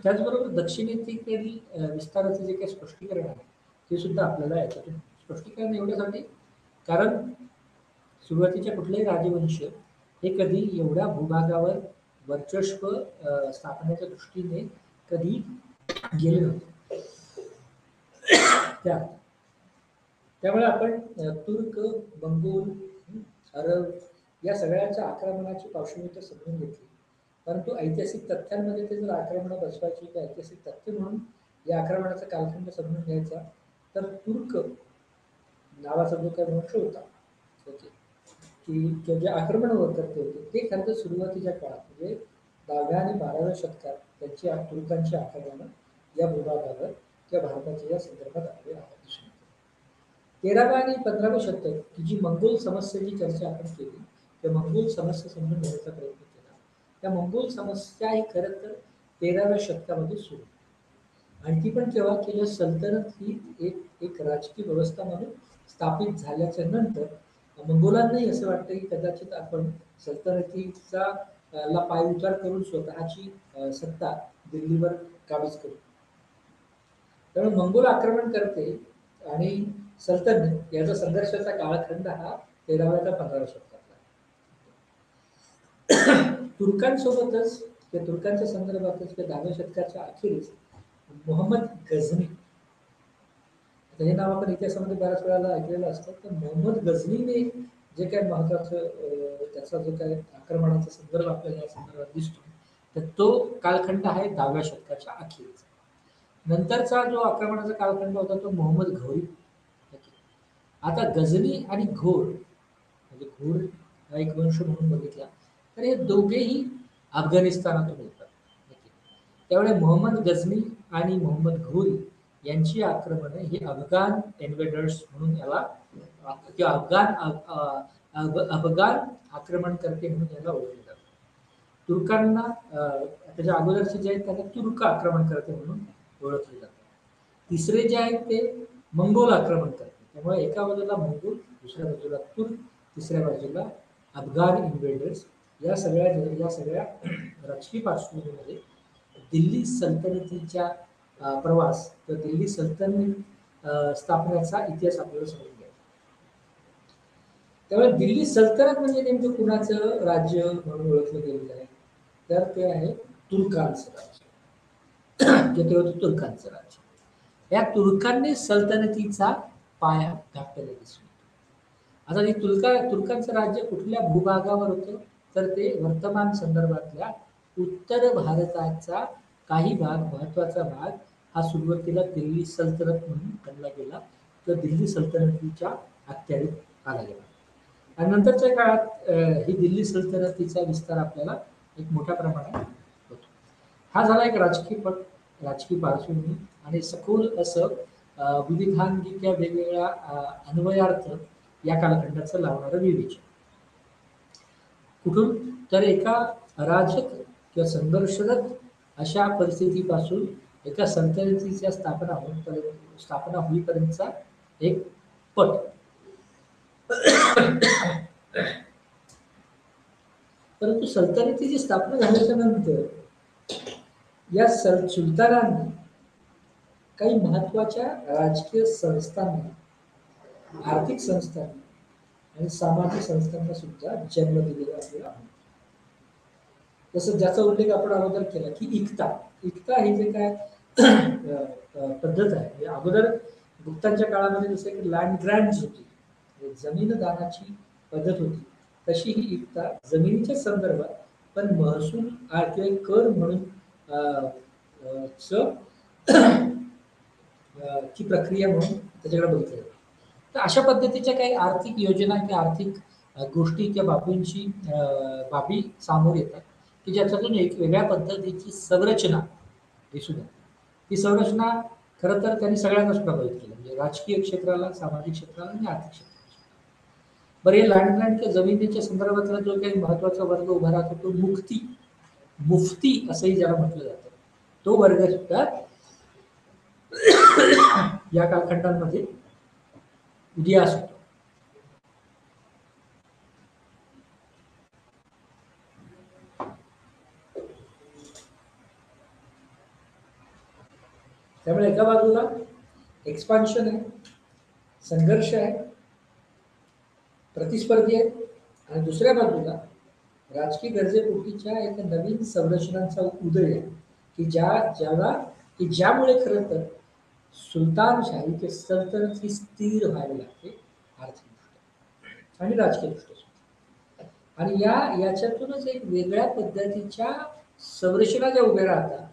A: त्याचबरोबर दक्षिणेकडील विस्ताराचे जे काही स्पष्टीकरण आहे ते सुद्धा आपल्याला याच्यातून स्पष्टीकरण एवढ्यासाठी कारण सुरुवातीच्या कुठलेही राजवंश हे कधी एवढ्या भूभागावर वर्चस्व स्थापनेच्या दृष्टीने कधी गेले नव्हते. त्यामुळे आपण तुर्क, मंगोल, अरब या सगळ्यांच्या आक्रमणाची पार्श्वभूमी समजून घेतली. परंतु ऐतिहासिक तथ्यांमध्ये ते जर आक्रमणं बसवायची किंवा ऐतिहासिक तथ्य म्हणून या आक्रमणाचा कालखंड समजून घ्यायचा तर तुर्क नावाचा जो काही वंश होता की जे आक्रमण करते होते ते खरं तर सुरुवातीच्या काळात म्हणजे 10व्या आणि 12व्या शतकात त्यांची तुर्कांची आक्रमणं या भूभागावर किंवा भारताच्या या संदर्भात आले दिसून येते. 13व्या आणि 15व्या शतक की जी मंगोल समस्येची चर्चा आपण केली त्या मंगोल समस्या समजून घेण्याचा प्रयत्न केला. त्या मंगोल समस्या ही खरं तर 13व्या शतकामध्ये सुरू आणि ती पण केव्हा केलं सल्तनत ही एक राजकीय व्यवस्था म्हणून स्थापित झाल्याच्या नंतर मंगोलांनाही असं वाटतं की कदाचित आपण सल्तनतीचा ला पायउतार करून स्वतःची सत्ता दिल्लीवर काबीज करू. त्यामुळे मंगोल आक्रमण करते आणि सल्तनत याचा संघर्षाचा कालखंड हा 13व्या ते 15व्या शतकातला. तुर्कांसोबतच किंवा तुर्कांच्या संदर्भातच किंवा 10व्या शतकाच्या अखेरीस मोहम्मद गझनी, हे नाव आपण इतिहासामध्ये बऱ्याच वेळेला ऐकलेलं असतं. तर मोहम्मद गझनीने जे काही महत्वाचं त्याचा जो काही आक्रमणाचा संदर्भ आपल्याला या संदर्भात दिसतो तर तो कालखंड आहे 10व्या शतकाच्या अखेरीचा. नंतरचा जो आक्रमणाचा कालखंड होता तो मोहम्मद घौरी. आता गझनी आणि घोर म्हणजे घोर हा एक वंश म्हणून बघितला तर हे दोघेही अफगाणिस्तानातून येतात. त्यामुळे मोहम्मद गझनी आणि मोहम्मद घोरी यांची आक्रमणे ही अफगाण इन्व्हेडर्स म्हणून याला किंवा अफगाण आक्रमणकर्ते म्हणून याला ओळखले जातात. तुर्कांना त्याच्या अगोदरचे जे आहेत त्यांना तुर्क आक्रमणकर्ते म्हणून ओळखले जातात. तिसरे जे आहेत ते मंगोल आक्रमण करतात. त्यामुळे एका बाजूला मंगोल, दुसऱ्या बाजूला तुर्क, तिसऱ्या बाजूला अफगाण इन्व्हेडर्स. या सगळ्या राजकीय पार्श्वभूमीमध्ये दिल्ली सल्तनतीच्या प्रवास किंवा दिल्ली सल्तनत स्थापनेचा इतिहास आपल्याला समजून घ्यायचा. त्यामुळे दिल्ली सल्तनत म्हणजे नेमकं कुणाचं राज्य म्हणून ओळखलं गेलेलं आहे, तर ते आहे तुर्कांचं राज्य. जे ते होतं तुर्कांचं राज्य. या तुर्कांनी सल्तनतीचा पाया घातलेला दिसून येतो. आता हे तुर्कांचं राज्य कुठल्या भूभागावर होतं, तर ते वर्तमान संदर्भातल्या उत्तर भारताचा काही भाग, महत्वाचा भाग हा सुरुवातीला दिल्ली सल्तनत म्हणून गणला गेला किंवा दिल्ली सल्तनतीच्या अखत्यारीत आला गेला. आणि नंतरच्या काळात ही दिल्ली सल्तनतीचा विस्तार आपल्याला एक मोठ्या प्रमाणात होतो. हा झाला एक राजकीय पट, राजकीय पार्श्वभूमी आणि सखोल असं विविधांगिक वेगवेगळ्या अन्वयार्थ या कालखंडाचं लावणारं विवेचन. कुठून, तर एका अराजक किंवा संघर्षरत अशा परिस्थितीपासून एका सल्तनतीच्या स्थापना होईपर्यंतचा एक पट. परंतु सल्तनतीची स्थापना झाल्याच्या नंतर या सुलतानांनी काही महत्वाच्या राजकीय संस्थांना, आर्थिक संस्थांना आणि सामाजिक संस्थांना सुद्धा जन्म दिलेला आपल्याला. जसं ज्याचा उल्लेख आपण अगोदर केला की इक्ता हे जे काय पद्धत आहे, अगोदर गुप्तांच्या काळामध्ये जसं की लँड ग्रँड्स होती, जमीन दानाची पद्धत होती, तशी ही इक्ता जमिनीच्या संदर्भात पण महसूल किंवा कर म्हणून ची प्रक्रिया म्हणून त्याच्याकडे बघितलं जातं. तर अशा पद्धतीच्या काही आर्थिक योजना किंवा आर्थिक गोष्टी किंवा बाबी सामोर येतात की ज्याच्यातून एक वेगळ्या पद्धतीची संरचना दिसून येते. ही संरचना खरं तर त्यांनी सगळ्यांनाच प्रभावित केलं, म्हणजे राजकीय क्षेत्राला, सामाजिक क्षेत्राला आणि आर्थिक क्षेत्राला. बरं, हे लँड किंवा जमिनीच्या संदर्भातला जो काही महत्वाचा वर्ग उभा राहतो तो मुफ्ती असंही ज्याला म्हटलं जातं, तो वर्ग सुद्धा या कालखंडांमध्ये उदयास होतो. त्यामुळे एका बाजूला एक्सपान्शन आहे, संघर्ष आहे, प्रतिस्पर्धी आहेत, आणि दुसऱ्या बाजूला राजकीय गरजेपोटीच्या एका नवीन संरचनांचा उदय आहे की ज्यामुळे खरं तर सुलतानशाही किंवा सल्तनत ही स्थिर व्हावी लागते आर्थिक आणि राजकीय दृष्ट्या. आणि याच्यातूनच एक वेगळ्या पद्धतीच्या संरचना ज्या उभ्या राहतात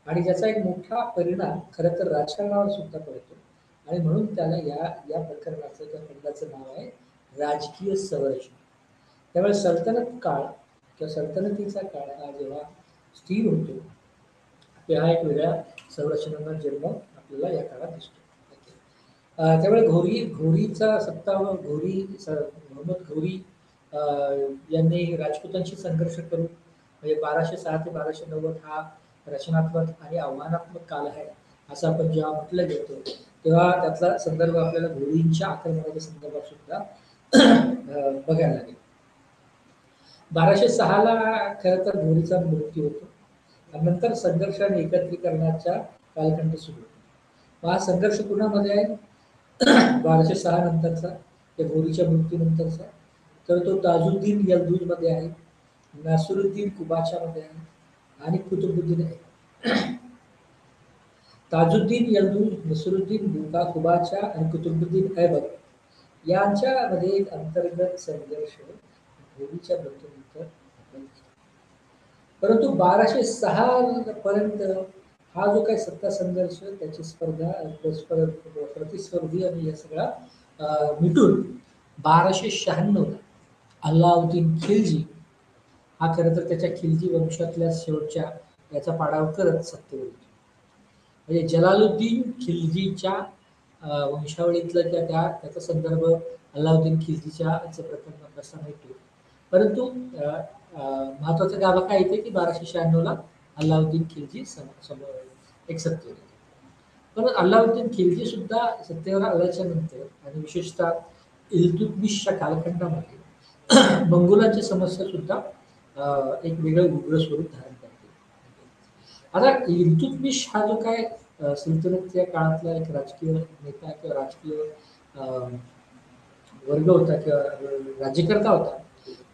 A: आणि ज्याचा एक मोठा परिणाम खरं तर राजकारणावर सुद्धा पडतो. आणि म्हणून त्याला या प्रकरणाचं त्या खंडाचं नाव आहे राजकीय संरचना. त्यामुळे सल्तनत काळ किंवा सल्तनतीचा काळ हा जेव्हा स्थिर होतो तेव्हा एक वेगळ्या संरचनांना जन्म आपल्याला या काळात दिसतो. त्यामुळे घोरीचा सत्ता, मोहम्मद घोरी यांनी राजपुतांशी संघर्ष करून, म्हणजे 1206 ते 1290 हा रचनात्मक आणि आव्हानात्मक काल आहे असं आपण जेव्हा म्हटलं जातो तेव्हा त्यातला संदर्भ आपल्याला घोरींच्या आक्रमणाच्या संदर्भात सुद्धा बघायला लागेल. 1206ला खरं तर घोरीचा मृत्यू होतो आणि नंतर संघर्ष आणि एकत्रीकरणाच्या कालखंड सुरू होतो. हा संघर्ष कुणामध्ये आहे? 1206 नंतरचा, त्या घोरीच्या मृत्यूनंतरचा, तर तो ताजुद्दीन यलदूज मध्ये आहे, नासिरुद्दीन कुबाचा मध्ये आहे आणि कुतुबुद्दीन आहे. ताजुद्दीन यलदूज, नसिरुद्दीन कुबाचा आणि कुतुबुद्दीन ऐबक यांच्यामध्ये एक अंतर्गत संघर्ष घोरीच्या मृत्यूनंतर. परंतु 1206 पर्यंत हा जो काही सत्ता संघर्ष, त्याची स्पर्धा, प्रतिस्पर्धी आणि या सगळा मिटून 1296ला अल्लाउद्दीन खिलजी हा खरं तर त्याच्या खिलजी वंशातल्या शेवटच्या याचा पाडाव करत सत्तेवर येतो. म्हणजे जलालुद्दीन खिलजीच्या वंशावळीतलं त्याचा संदर्भ अल्लाउद्दीन खिलजीच्या प्रकरण आपल्याला मिळतो. परंतु महत्वाचं गाभा काय येते की 1296ला अल्लाउद्दीन खिलजी एक सत्तेवर येतो. पण अल्लाउद्दीन खिलजी सुद्धा सत्तेवर आल्याच्या नंतर आणि विशेषतः इल्तुतमिशच्या कालखंडामध्ये मंगोलांची समस्या सुद्धा एक वेगळं उग्र स्वरूप धारण करते. आता इल्तुतमिश हा जो काय सल्तनतच्या काळातला एक राजकीय नेता किंवा राजकीय वर्ग होता किंवा राज्यकर्ता होता,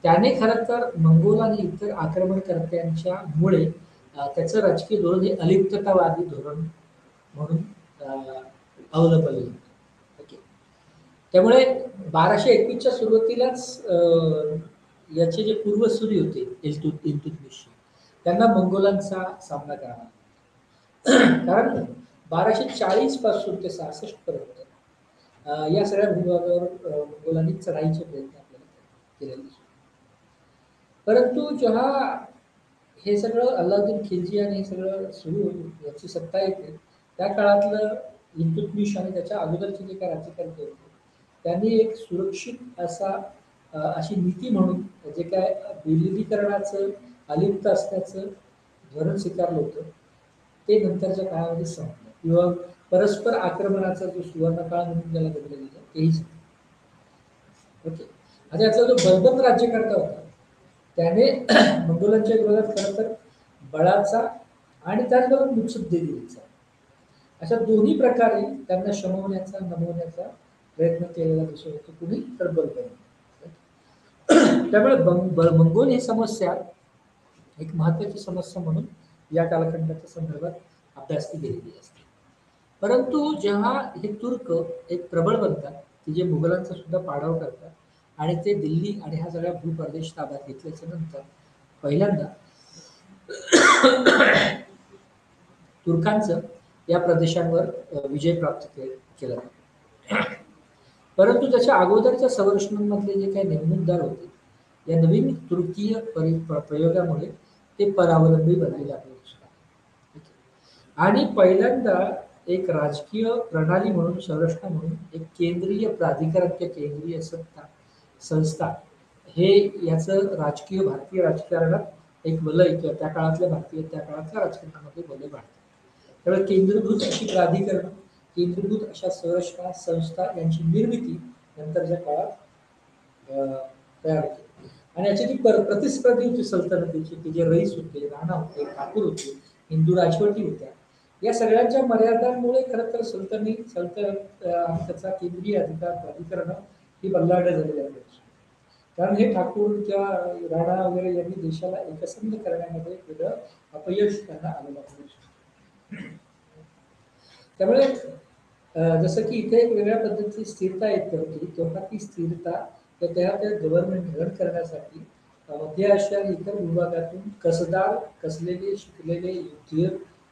A: त्याने खरं तर मंगोल आणि इतर आक्रमणकर्त्यांच्या मुळे त्याचं राजकीय धोरण हे अलिप्ततावादी धोरण म्हणून अवलंबले. ओके. त्यामुळे 1221च्या सुरुवातीलाच याचे जे पूर्वसुरी होते इल्तुतमिशचे, त्यांना मंगोलांचा सामना करावा लागला. कारण 1240 पासून ते 66 पर्यंत या सगळ्या भूभागावर मंगोलांनी चढाईचे प्रयत्न आपल्याला केलेले दिसतो. परंतु जेव्हा हे सगळं अल्लाउद्दीन खिलजी आणि हे सगळं सुरू याची सत्ता येते, त्या काळातलं इल्तुतमिश आणि त्याच्या अगोदरचे जे काही राज्यकर्ते होते, त्यांनी एक सुरक्षित अशी नीती म्हणून जे काय विलिनीकरणाचं अलिप्त असण्याचं धोरण स्वीकारलं होतं, ते नंतरच्या काळामध्ये संपलं किंवा परस्पर आक्रमणाचा जो सुवर्णकाळ म्हणून ज्याला गणलं गेलं तेही संपलं. ओके. आता यातला जो बलबन राज्यकर्ता होता, त्याने मंगोलांच्या विरोधात खरं तर बळाचा आणि त्याचबरोबर मुत्सद्देगिरीचा अशा दोन्ही प्रकारे त्यांना शमवण्याचा नमवण्याचा प्रयत्न केलेला दिसून येतो. कुणी तर बलबन. त्यामुळे मंगोल ही समस्या एक महत्वाची समस्या म्हणून या कालखंडाच्या संदर्भात अभ्यासली गेलेली असते. परंतु जेव्हा हे तुर्क एक प्रबळ बनतात, की जे मुघलांचा सुद्धा पाडाव करतात आणि ते दिल्ली आणि हा सगळा भूप्रदेश ताब्यात घेतल्याच्या नंतर पहिल्यांदा तुर्कांचं या प्रदेशांवर विजय प्राप्त केला. परंतु त्याच्या अगोदरच्या संरचनांमधले जे काही नेमणूकदार होते, या नवीन तुर्कीय प्रयोगामुळे ते परावलंबी बनलेले आपल्याला दिसतात. आणि पहिल्यांदा एक राजकीय प्रणाली म्हणून संरचना म्हणून एक केंद्रीय प्राधिकरण किंवा केंद्रीय संस्था हे याचं भारतीय राजकारणात एक वलय किंवा त्या काळातल्या राजकारणामध्ये वलय वाढतं. त्यामुळे केंद्रीभूत अशी प्राधिकरण, केंद्रीभूत अशा संरचना संस्था यांची निर्मिती नंतरच्या काळात तयार होते. आणि याची जी प्रतिस्पर्धी होती सल्तनतीची, की जे रईस होते, राणा होते, ठाकूर होते, हिंदू राजवटी होत्या, या सगळ्यांच्या मर्यादांमुळे खरं तर सल्तनत त्याचा केंद्रीय अधिकार प्राधिकरण ही बल्लाढ्य झालेली आहे. कारण हे ठाकूर किंवा राणा वगैरे यांनी देशाला एकसंध करण्यामध्ये वेगळं अपयश त्यांना आलेलं आहे. त्यामुळे जसं की इथे एक वेगळ्या पद्धतीची स्थिरता येते होती, तेव्हा ती स्थिरता त्या गव्हर्नमेंट रन करण्यासाठी मध्य आशिया आणि इतर विभागातून कसलेले शिकलेले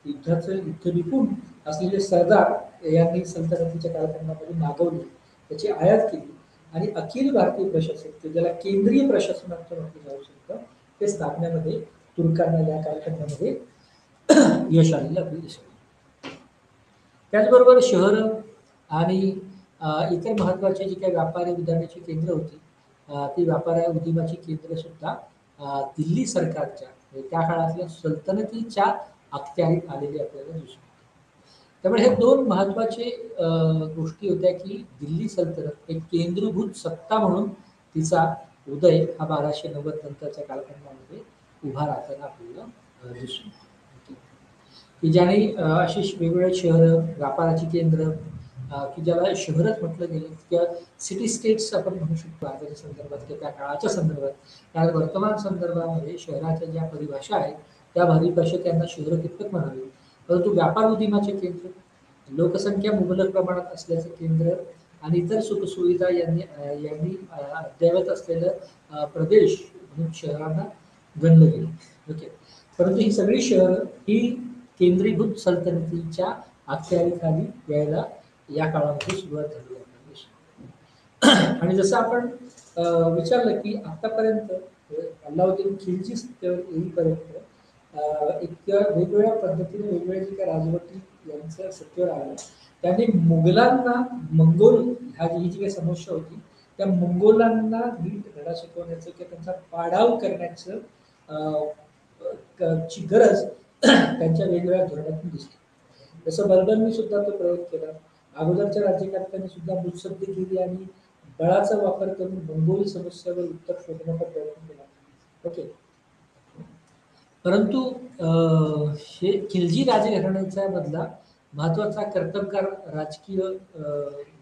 A: युद्ध निपुण असलेले सरदार यांनी सल्तनतीच्या कालखंडामध्ये मागवले, त्याची आयात केली आणि अखिल भारतीय प्रशासन, ज्याला केंद्रीय प्रशासनाचं म्हटलं जाऊ शकतं, ते स्थापण्यामध्ये तुर्कांना या कालखंडामध्ये यश आलेलं आपल्याला दिसतं. त्याचबरोबर शहरं आणि इतर महत्त्वाची जी काही व्यापारी उद्यानाची केंद्र होती, ती व्यापाऱ्या उद्यमाची केंद्र सुद्धा दिल्ली सरकारच्या त्या काळातल्या सल्तनतीच्या अखत्यारीत आलेली आपल्याला दिसते. त्यामुळे हे दोन महत्त्वाचे गोष्टी होत्या, की दिल्ली सल्तनत एक केंद्रीभूत सत्ता म्हणून तिचा उदय हा 1290 नंतरच्या कालखंडामध्ये उभा राहताना आपल्याला दिसून येतो. की ज्याने अशी वेगवेगळे शहरं, व्यापाराची केंद्र, की ज्याला शहरच म्हटलं गेलं किंवा सिटी स्टेट्स आपण म्हणू शकतो आजच्या संदर्भात किंवा त्या काळाच्या संदर्भात. त्या वर्तमान संदर्भामध्ये शहराच्या ज्या परिभाषा आहेत त्या परिभाषेत त्यांना शहरं कितपत म्हणावी. परंतु व्यापार उद्यमाचे केंद्र, लोकसंख्या मुबलक प्रमाणात असल्याचं केंद्र आणि इतर सुखसुविधा यांनी अद्ययावत असलेलं प्रदेश म्हणून शहरांना गणलं गेलं. ओके. परंतु ही सगळी शहरं ही केंद्रीभूत सल्तनतीच्या अखत्यारीखाली यायला या काळामध्ये सुरुवात झाली आहे. आणि जसं आपण विचारलं की आतापर्यंत अल्लाउद्दीन खिलजी सत्तेवर येईपर्यंत इतक्या वेगवेगळ्या पद्धतीने वेगवेगळ्या जे काही राजवटी यांचं सत्तेवर आलं, त्यांनी मंगोल ही जी काही समस्या होती त्या मंगोलांना नीट धडा शिकवण्याचं किंवा त्यांचा पाडाव करण्याचं ची गरज त्यांच्या वेगवेगळ्या धोरणातून दिसते. जसं बर्बरनी सुद्धा तो प्रयोग केला. अगोदरच्या राज्यकर्त्यांनी सुद्धा मुत्सद्दी केली आणि बळाचा वापर करून मंगोल समस्येवर उत्तर शोधण्याचा प्रयत्न केला. ओके. परंतु हे खिलजी राजघराण्याच्या मधला महत्वाचा कर्तबगार राजकीय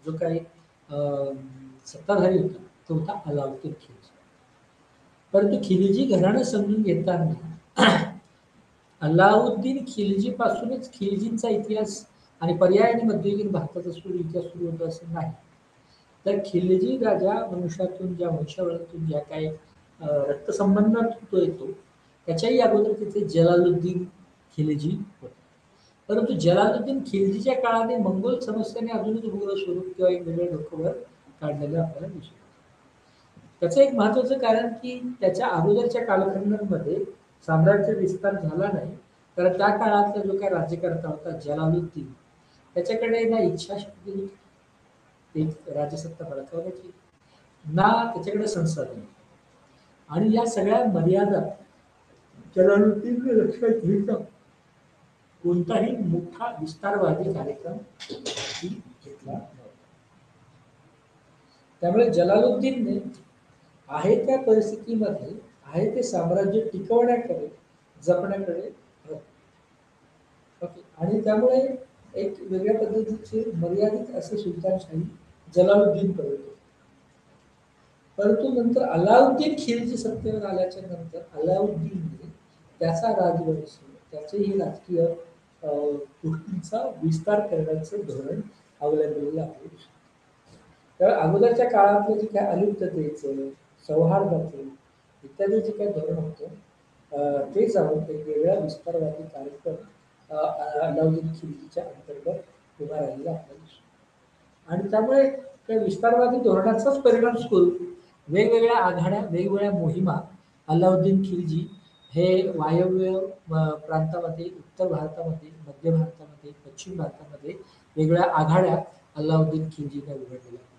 A: जो काही सत्ताधारी होता तो होता अलाउद्दीन खिलजी. परंतु खिलजी घराणं समजून घेताना अलाउद्दीन खिलजी पासूनच खिलजींचा इतिहास आणि पर्यायाने मध्ययुगीन भारताचा इतिहास सुरू होतो असं नाही. तर खिलजी राजा वंशातून ज्या वंशावळातून ज्या काही रक्तसंबंधात तो येतो त्याच्याही अगोदर तिथे जलालुद्दीन खिलजी होते. परंतु जलालुद्दीन खिलजीच्या काळाने मंगोल समस्येने अजूनच उग्र स्वरूप किंवा एक वेगळ्या डोक्यावर काढलेलं आपल्याला दिसतं. त्याचं एक महत्वाचं कारण की त्याच्या अगोदरच्या कालखंडांमध्ये साम्राज्य विस्तार झाला नाही. तर त्या काळातला जो काही राज्यकर्ता होता जलालुद्दीन त्याच्याकडे ना इच्छाशक्ती होती एक राजसत्ता बळकावण्याची, ना त्याच्याकडे संसाधन. आणि या सगळ्या मर्यादा जलालुद्दीनने लक्षात घेता कोणताही मोठा विस्तारवादी कार्यक्रम घेतला नव्हता. त्यामुळे जलालुद्दीनने आहे त्या परिस्थितीमध्ये आहे ते साम्राज्य टिकवण्याकडे जपण्याकडे ओके. आणि त्यामुळे एक वेगळ्या पद्धतीचे मर्यादित असे सुलतानशाही जलालुद्दीन करत होते. परंतु नंतर अलाउद्दीन खिलजी सत्तेवर आल्याच्या नंतर अलाउद्दीनने त्याचा राजवंश त्याचेही राजकीय गोष्टींचा विस्तार करण्याचे धोरण अवलंबलेलं आहे. तर अगोदरच्या काळातलं जे काय अलिप्ततेचं सौहार्दाचं इत्यादी जे काही धोरण होतं ते जाऊन एक वेगळ्या विस्तारवादी कार्यक्रम अलाउद्दीन खिलजीच्या अंतर्गत उभा राहिलेला आपल्याला दिसतो. आणि त्यामुळे त्या विस्तारवादी धोरणाचाच परिणाम स्वरूप वेगवेगळ्या आघाड्या वेगवेगळ्या मोहिमा अलाउद्दीन खिलजी हे वायव्य प्रांतामध्ये उत्तर भारतामध्ये मध्य भारतामध्ये पश्चिम भारतामध्ये वेगवेगळ्या आघाड्या अलाउद्दीन खिलजीने उघडलेल्या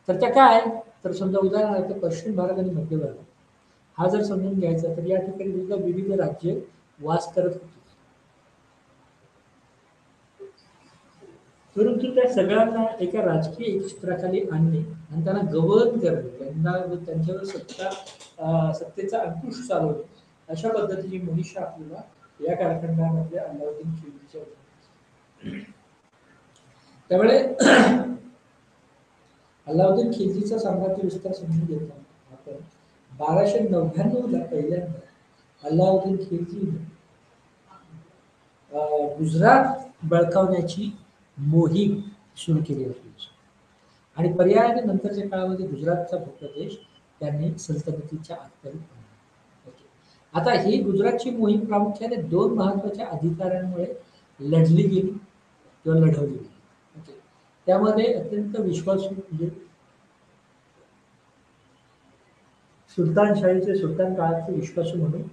A: तर त्या काय तर समजा उदाहरणार्थ पश्चिम भारत आणि मध्य भारत हा जर समजून घ्यायचा तर या ठिकाणी सुद्धा विविध राज्य वास करत होती. परंतु त्या सगळ्यांना एका राजकीय क्षेत्राखाली आणणे आणि त्यांना गवर्न करणे त्यांना त्यांच्यावर सत्तेचा अंकुश चालवणे अशा पद्धतीची मोहिशा आपल्याला या कालखंडामध्ये अलाउद्दीन खिलजीच्या होत्या. त्यामुळे अलाउद्दीन खिलजीचा साम्राज्य विस्तार समजून घेताना आपण 1299 ला पहिल्यांदा अलाउद्दीन खिलजीने गुजरात बळकावण्याची मोहीम सुरू केली होती आणि पर्यायाने नंतरच्या काळामध्ये गुजरातचा भूप्रदेश त्यांनी सल्तनतीच्या अखत्यारीत आणला. आता ही गुजरातची मोहीम प्रामुख्याने 2 महत्वाच्या अधिकाऱ्यांमुळे लढली गेली किंवा लढवली गेली. त्यामध्ये अत्यंत विश्वासू म्हणजे सुलतानशाहीचे सुलतान काळाचे विश्वासू म्हणून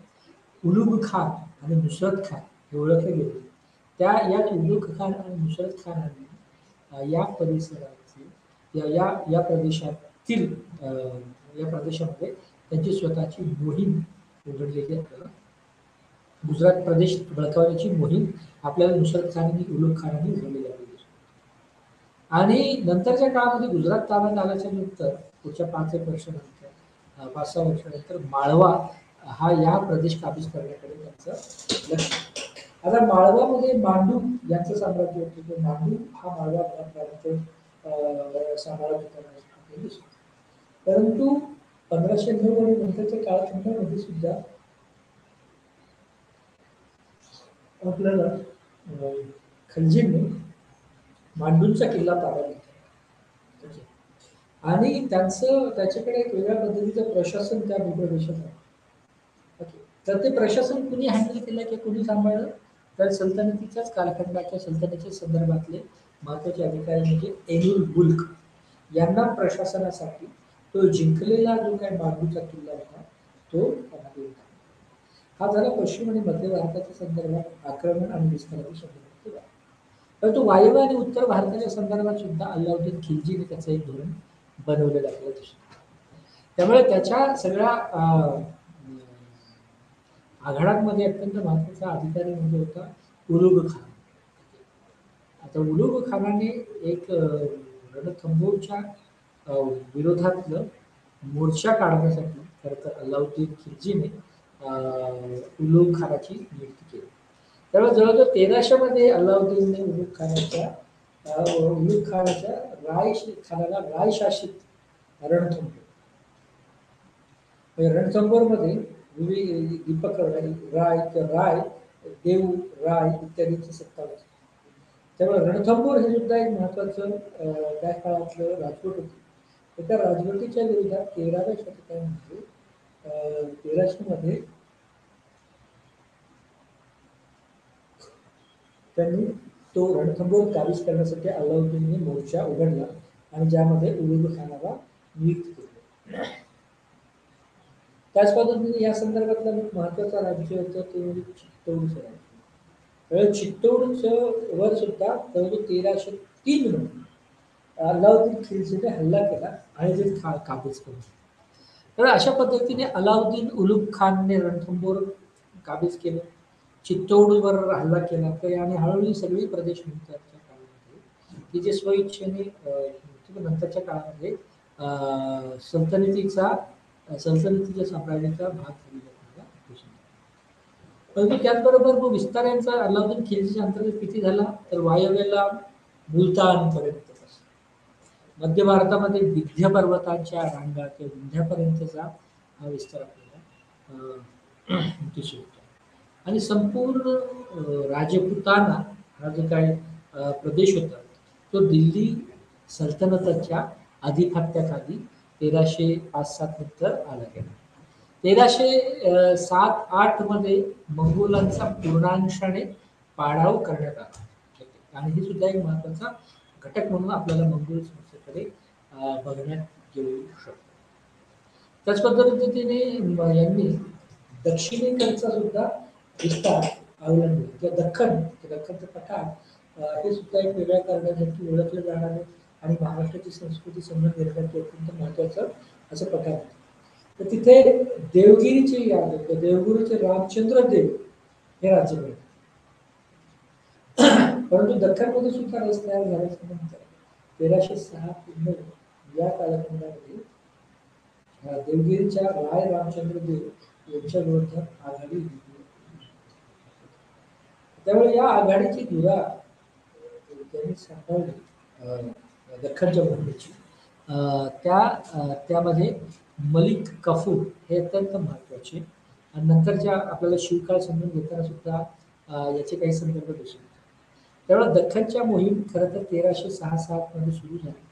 A: उलुग खान आणि नुसरत खान हे ओळखले गेले. त्या या उलुग खान आणि नुसरत खान या परिसराचे या प्रदेशातील या प्रदेशामध्ये त्यांची स्वतःची मोहीम उघडलेली आपल्याला गुजरात प्रदेश बळकावण्याची मोहीम आपल्याला नुसरत खान आणि उलुग खानाने उघडलेली आहे. आणि नंतरच्या काळामध्ये गुजरात ताब्यात आल्याच्या नंतर पुढच्या 5-6 वर्षानंतर माळवा हा या प्रदेश काबीज करण्याकडे त्यांचं लक्ष. आता माळवामध्ये मांडू यांचं साम्राज्य होतं. मांडू हा माळवा प्रांत सांभाळत होता. परंतु 1509 आणि नंतरच्या काळखंडामध्ये सुद्धा आपल्याला खलजींनी मांडूंचा किल्ला ताब्यात घेतला आणि त्याच्याकडे एक वेगळ्या पद्धतीचं प्रशासन त्या भूप्रदेशात आहे. तर ते प्रशासन कुणी हँडल केलं की कुणी सांभाळलं तर सल्तनतीच्याच कालखंडाच्या सल्तनतीच्या संदर्भातले महत्वाचे अधिकारी म्हणजे एनुल मुल्क यांना प्रशासनासाठी तो जिंकलेला जो काही मांडूचा किल्ला होता तो त्यांना देण्यात आला. हा झाला पश्चिम आणि मध्य भारताच्या संदर्भात आक्रमण आणि विस्ताराच्या संदर्भात. परंतु वायव्य आणि उत्तर भारताच्या संदर्भात सुद्धा अलाउद्दीन खिलजीने त्याचं एक धोरण बनवलेलं आपल्याला दिसतं. त्यामुळे त्याच्या सगळ्या आघाड्यांमध्ये अत्यंत महत्वाचा अधिकारी म्हणजे होता उलुग खान. आता उलुग खानाने एक रणथंबोरच्या विरोधातलं मोर्चा काढण्यासाठी खरं तर अल्लाउद्दीन खिलजीने उलुग खानाची नियुक्ती केली. त्यामुळे जवळजवळ 1300 मध्ये अल्लाउद्दीनने उलुग खानाच्या खानाला रायशासित रणथंबोरमध्ये दीपक राय, देव राय इत्यादींची सत्ता होती. त्यामुळे रणथंबोर हे सुद्धा एक महत्वाचं त्या काळातलं राजवट होती. तर त्या राजवटीच्या विरोधात 13व्या शतकामध्ये 1300 मध्ये त्यांनी तो रणथंबोर काबीज करण्यासाठी अल्लाउद्दीनने मोर्चा उघडला आणि ज्यामध्ये उलुग खानाला नियुक्त केले. त्याच पद्धतीने या संदर्भातलं एक महत्वाचं राज्य होतं ते म्हणजे चित्तोडचं राज्य. चित्तोडचं वर सुद्धा जवळजवळ 1303 मध्ये अल्लाउद्दीन खिलजीने हल्ला केला आणि ते काबीज केले. तर अशा पद्धतीने अलाउद्दीन उलुग खानने रणथंबोर काबीज केलं, चित्तोडवर हल्ला केला आणि हळूहळू सगळी प्रदेश नंतरच्या काळामध्ये की जे स्वइच्छेने नंतरच्या काळामध्ये सल्तनतीच्या साम्राज्याचा भाग झालेला परंतु त्याचबरोबर मग विस्तार यांचा अल्लाउद्दीन खिलजीच्या अंतर्गत किती झाला तर वायव्येला मुलतानपर्यंत, मध्य भारतामध्ये विंध्य पर्वतांच्या रांगा किंवा विंध्यापर्यंतचा हा विस्तार आपल्याला दिसून येतो. आणि संपूर्ण राजपुताना हा जो काय प्रदेश होता तो दिल्ली सल्तनतच्या आधिपत्याखाली 1305-07 नंतर आला गेला. 1307-08 मध्ये मंगोलांचा पूर्णांशाने पाडाव करण्यात आला आणि हे सुद्धा एक महत्वाचा घटक म्हणून आपल्याला मंगोल संस्थेकडे बघण्यात येऊ शकतो. त्याच पद्धतीने यांनी दक्षिणेकडचा सुद्धा विस्तार अवलंबला किंवा दख्खनचं पठार हे सुद्धा एक वेगळ्या कारणासाठी ओळखलं जाणारे आणि महाराष्ट्राची संस्कृती समजून घेण्यासाठी अत्यंत महत्वाचं असं पठार होतं. तर तिथे देवगिरीचे देवगिरीचे रामचंद्र देव हे राज्य मिळतात. परंतु दख्खनमध्ये सुद्धा रस तयार झाल्याच्या नंतर 1306 पूर्ण या कालखंडामध्ये देवगिरीच्या राय रामचंद्र देव यांच्या विरोधात आघाडी घेतली. त्यामुळे या आघाडीची धुरा त्यांनी सांभाळली दख्खनच्या भूमीची. त्यामध्ये मलिक कफूर हे अत्यंत महत्वाचे आणि नंतरच्या आपल्याला शिवकाळ समजून घेताना सुद्धा याचे काही संदर्भ दिसून येतात. त्यामुळे दख्खनच्या मोहीम खरं तर 1306-07 मध्ये सुरू झाली.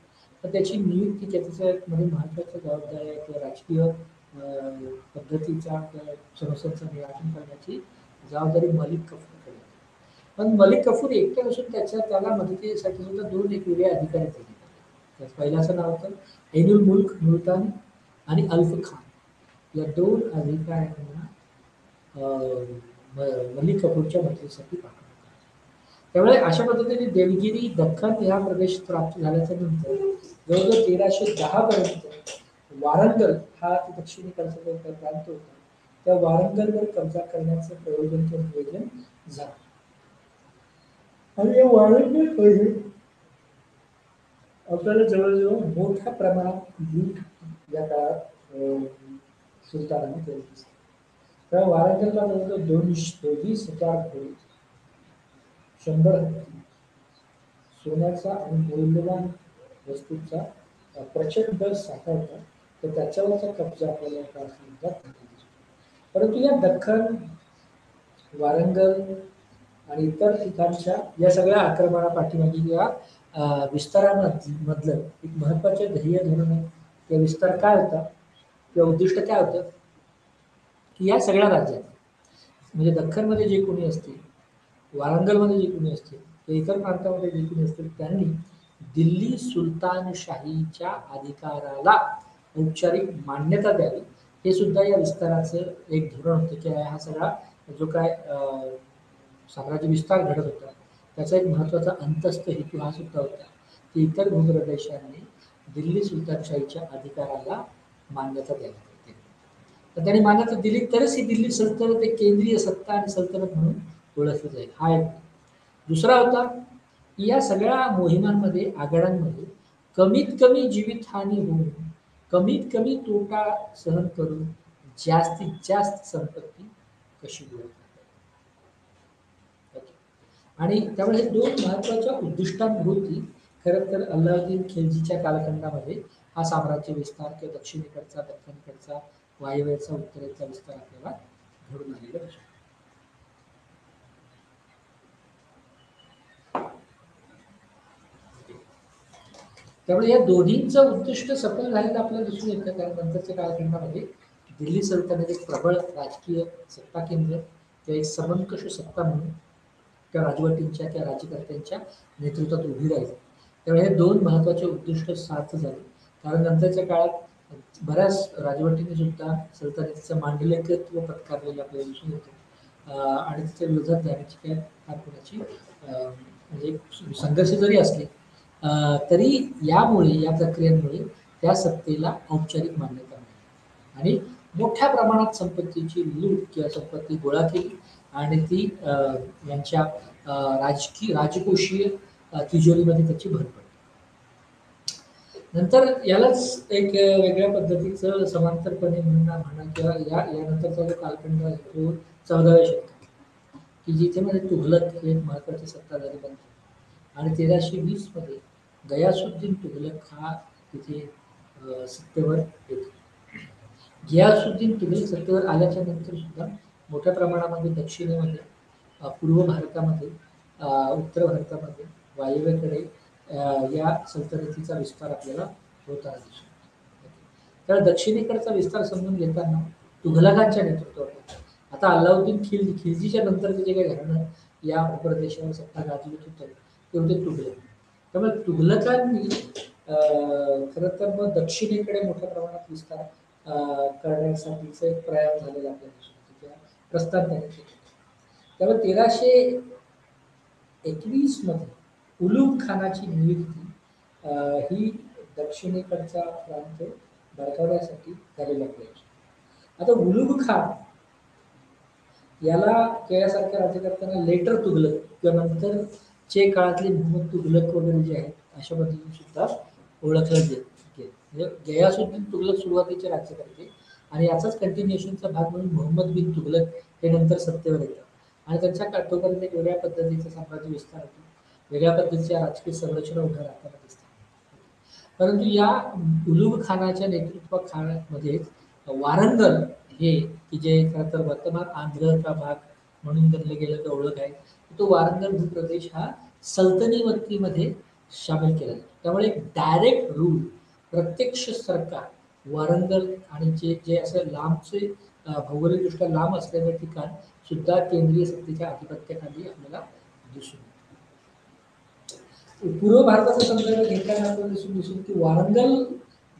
A: तर त्याची नियुक्ती त्याच्यामध्ये महत्वाच्या जबाबदाऱ्या किंवा राजकीय पद्धतीचा समस्यांचं निराकरण करण्याची जबाबदारी मलिक कफूरकडे. पण मलिक कफूर एकटे नसून त्याला मदतीसाठी सुद्धा 2 एक वेगळे अधिकारी दिले. त्यात पहिल्याचं नाव होतं ऐनुल मुल्क मुलतानी आणि अल्फ खान. या 2 अधिकाऱ्यांना मलिक कफूरच्या मदतीसाठी पाठवलं. त्यामुळे अशा पद्धतीने देवगिरी दख्खन या प्रदेश प्राप्त झाल्याच्या नंतर जवळजवळ 1310 पर्यंत वारंगल हा दक्षिणेकडचा जो प्रांत होता त्या वारंगलवर कब्जा करण्याचं नियोजन झालं. आणि या वारंगल आपल्याला जवळजवळ मोठ्या प्रमाणात लूट या काळात सुलतानाने केली दिसते. त्या वारंगलला जवळजवळ 20,000 घोडे, 100 हत्ती, सोन्याचा आणि मौल्यवान वस्तूंचा प्रचंड साठा होता. तर त्याच्यावरचा कब्जा आपल्याला काळात. परंतु या दख्खन, वारंगल आणि इतर ठिकाणच्या या सगळ्या आक्रमणा पाठीमागे या विस्तारामधलं एक महत्वाचे ध्येय धोरण या विस्तार काय होता किंवा उद्दिष्ट काय होतं की या सगळ्या राज्यात म्हणजे दख्खनमध्ये जे कोणी असतील, वारंगलमध्ये जे कोणी असतील किंवा इतर प्रांतामध्ये जे कोणी असतील त्यांनी दिल्ली सुलतानशाहीच्या अधिकाराला औपचारिक मान्यता द्यावी हे सुद्धा या विस्ताराचं एक धोरण होतं की हा सगळा जो काय साम्राज्य विस्तार घडत होता त्याचा एक महत्वाचा अंतस्थ हेतू हा सुद्धा होता की इतर भूप्रदेशांनी दिल्ली सुलतानशाहीच्या अधिकाराला मान्यता द्यावी. तर त्यांनी मान्यता दिली तरच ही दिल्ली सल्तनत एक केंद्रीय सत्ता आणि सल्तनत म्हणून ओळखली जाईल. हा एक. दुसरा होता या सगळ्या मोहिमांमध्ये, आघाड्यांमध्ये कमीत कमी जीवितहानी होऊन, कमीत कमी तोटा सहन करून जास्तीत जास्त संपत्ती कशी गोळा करता येईल. ओके. आणि त्यामुळे हे दोन महत्वाच्या उद्दिष्टांभोवती खरं तर अल्लाउद्दीन खिलजीच्या कालखंडामध्ये हा साम्राज्य विस्तार किंवा दक्षिणेकडचा, दख्खनकडचा, वायव्येचा, उत्तरेचा विस्तार आपल्याला घडून आलेला दिसतो. त्यामुळे या दोन्हींचं उद्दिष्ट सफल झालेलं आपल्याला दिसून येतं. कारण नंतरच्या कालखंडामध्ये दिल्ली सल्तनत एक प्रबळ राजकीय सत्ता केंद्र किंवा एक समंकष सत्ता म्हणून त्या राजवटींच्या किंवा राज्यकर्त्यांच्या नेतृत्वात उभी राहिली. त्यामुळे हे दोन महत्वाचे उद्दिष्ट सार्थ झाले. कारण नंतरच्या काळात बऱ्याच राजवटींनी सुद्धा सल्तनतीचं मांडलिकत्व पत्कारलेलं आपल्याला दिसून येतं. आणि त्याच्या विरोधात जाण्याची काय फार कोणाची म्हणजे संघर्ष जरी असले तरी यामुळे, या प्रक्रियेमुळे त्या सत्तेला औपचारिक मान्यता मिळाली आणि मोठ्या प्रमाणात संपत्तीची लूट किंवा संपत्ती गोळा केली आणि ती यांच्या राजकोषीय तिजोरीमध्ये त्याची भर पडली. नंतर यालाच एक वेगळ्या पद्धतीचं समांतरपणे म्हणा किंवा यानंतरचा जो कालखंड आहे तो 14व्या शतकात, की जिथे मध्ये तुघलक हे एक महत्वाची सत्ताधारी बनते आणि 1320 मध्ये गयासुद्दीन तुघलक हा तिथे सत्तेवर येतो. गयासुद्दीन तुघलक सत्तेवर आल्याच्या नंतर सुद्धा मोठ्या प्रमाणामध्ये दक्षिणेमध्ये, पूर्व भारतामध्ये, उत्तर भारतामध्ये, वायव्येकडे या सल्तनतीचा विस्तार आपल्याला होताना दिसतो. तर दक्षिणेकडचा विस्तार समजून घेताना तुघलकांच्या नेतृत्वात, आता अल्लाउद्दीन खिलजीच्या नंतरचे जे काही घराणं या प्रदेशावर सत्ता गाजवत होतं ते होते तुघलक. त्यामुळे तुघलकांनी खरं तर मग दक्षिणेकडे मोठ्या प्रमाणात विस्तार करण्यासाठीचा एक प्रयास झालेला आपल्याला दिसतो किंवा प्रस्थान त्यांनी केलं. त्यामुळे 1321 मध्ये उलूग खानाची नियुक्ती ही दक्षिणेकडचा प्रांत बळकावण्यासाठी झालेला प्रयत्न. आता उलूग खान याला यासारख्या राज्यकर्त्यांना लेटर तुघलक किंवा नंतरचे काळातले मोहम्मद तुघलक वगैरे जे आहेत अशा पद्धतीने सुद्धा ओळखलं गेलं. म्हणजे गयासुद्दीन तुघलक सुरुवातीचे राज्यकर्ते आणि याचाच कंटिन्युएशनचा भाग म्हणून मोहम्मद बिन तुघलक हे नंतर सत्तेवर येतात आणि त्यांच्या तोपर्यंत एक वेगळ्या पद्धतीचं साम्राज्य विस्तार होतो, वेगळ्या पद्धतीच्या राजकीय संरचना उभ्या राहताना दिसतात. परंतु या उलूग खानाच्या नेतृत्वाखालीमध्ये वारंगल हे, की जे खरं तर वर्तमान आंध्रचा भाग म्हणून गणलं गेलं तर ओळख आहे, तो वारंगल भूप्रदेश हा सल्तनतीमध्ये सामील केला जातो. त्यामुळे एक डायरेक्ट रूल, प्रत्यक्ष सरकार वारंगल आणि जे जे असं लांबचे भौगोलिकदृष्ट्या लांब असलेले ठिकाण सुद्धा केंद्रीय सत्तेच्या आधिपत्याखाली आपल्याला दिसून येतं. पूर्व भारताचा संदर्भ घेताना आपल्याला दिसून की वारंगल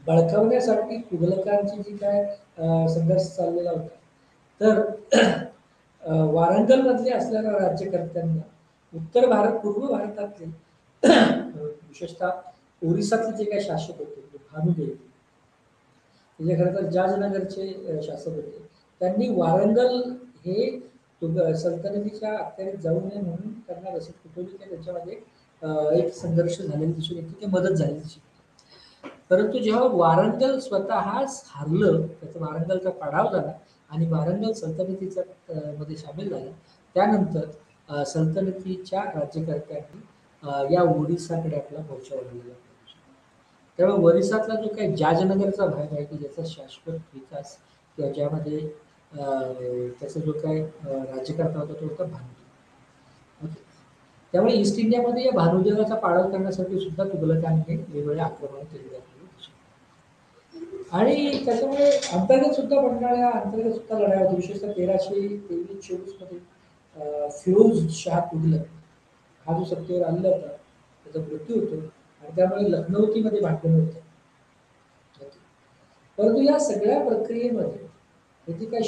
A: बळकावण्यासाठी तुघलकांची जी काय संघर्ष चाललेला होता, तर वारंगलमधले असलेल्या राज्यकर्त्यांना उत्तर भारत, पूर्व भारतातले विशेषतः ओरिसातले जे काही शासक होते, भानुदेव, म्हणजे खरं तर जाजनगरचे शासक होते, त्यांनी वारंगल हे सल्तनतीच्या अखत्यारीत जाऊ नये म्हणून त्यांना रसद कुठवली की त्याच्यामध्ये एक संघर्ष झालेला दिसून येतो, की मदत झालेली दिसून येते. परंतु जेव्हा वारंगल स्वतःच हारलं, त्याचा वारंगलचा पाडाव झाला आणि वारंगल सल्तनतीचा मध्ये सामील झाला, त्यानंतर सल्तनतीच्या राज्यकर्त्यांनी या ओरिसाकडे आपला मोर्चा वळवलेला. त्यामुळे ओरिसातला जो काही जाजनगरचा भाग आहे की ज्याचा शाश्वत विकास किंवा ज्यामध्ये त्याचा जो काही राज्यकर्ता होता तो होता भानुदेव. ओके. त्यामुळे ईस्ट इंडियामध्ये या भानुदेवाचा पाडाव करण्यासाठी सुद्धा तुघलकांनी वेगवेगळे आक्रमण केले जाते आणि त्याच्यामुळे अंतर्गत सुद्धा बंडाळ्या, अंतर्गत सुद्धा लढाया होती. विशेषतः 1323-24 मध्ये फिरोज शाह तुघलक हा जो सत्तेवर आलेला होता त्याचा मृत्यू होतो आणि त्यामुळे लखनौतीमध्ये भांडण होतं. परंतु या सगळ्या प्रक्रियेमध्ये जे काही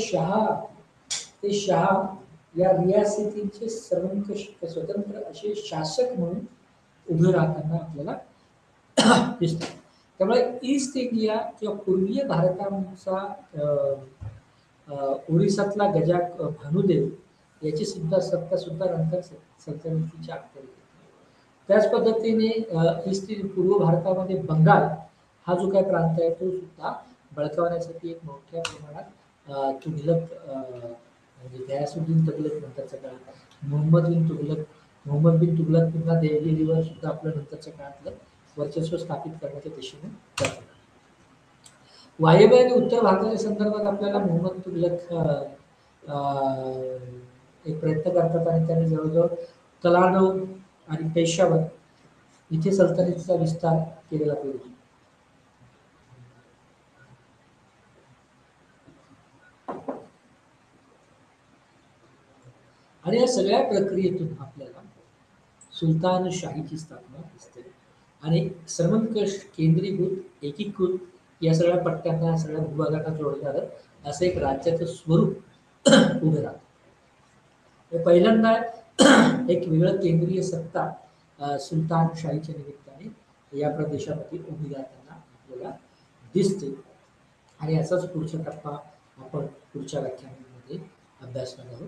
A: ते शहा या रियासतींचे सर्वंकष स्वतंत्र असे शासक म्हणून उभे राहताना आपल्याला दिसतात. त्यामुळे ईस्ट इंडिया किंवा पूर्वीय भारताचा ओरिसातला गजा भानुदेव याची सुद्धा सत्ता सुद्धा नंतर सल्तनतीच्या अखत्यारीत. त्याच पद्धतीने ईस्ट पूर्व भारतामध्ये बंगाल हा जो काही प्रांत आहे तो सुद्धा बळकावण्यासाठी एक मोठ्या प्रमाणात तुघलक म्हणजे गयासुद्दीन तुघलक नंतरच्या काळात मोहम्मद बिन तुघलक पुन्हा देवगिरीवर सुद्धा आपलं नंतरच्या काळातलं वर्चस्व स्थापित करण्याच्या दिशेने जातो. वायव्य आणि उत्तर भारताच्या संदर्भात आपल्याला मोहम्मद तुघलक एक प्रयत्न करतात आणि त्यांनी जवळजवळ तलाडो आणि पेशावर इथे सल्तनतीचा विस्तार केलेला पाहिजे. आणि या सगळ्या प्रक्रियेतून आपल्याला सुलतानशाहीची स्थापना दिसते आणि सर्वंकष केंद्रीभूत एकीकृत या सगळ्या पट्ट्यांना सगळ्या भूभागांना जोडणारं असं एक राज्याचं स्वरूप उभं राहतं. पहिल्यांदा एक वेगळं केंद्रीय सत्ता सुलतानशाहीच्या निमित्ताने या प्रदेशामध्ये उभी राहताना आपल्याला दिसते आणि याचाच पुढचा टप्पा आपण पुढच्या व्याख्यानामध्ये अभ्यासणार आहोत.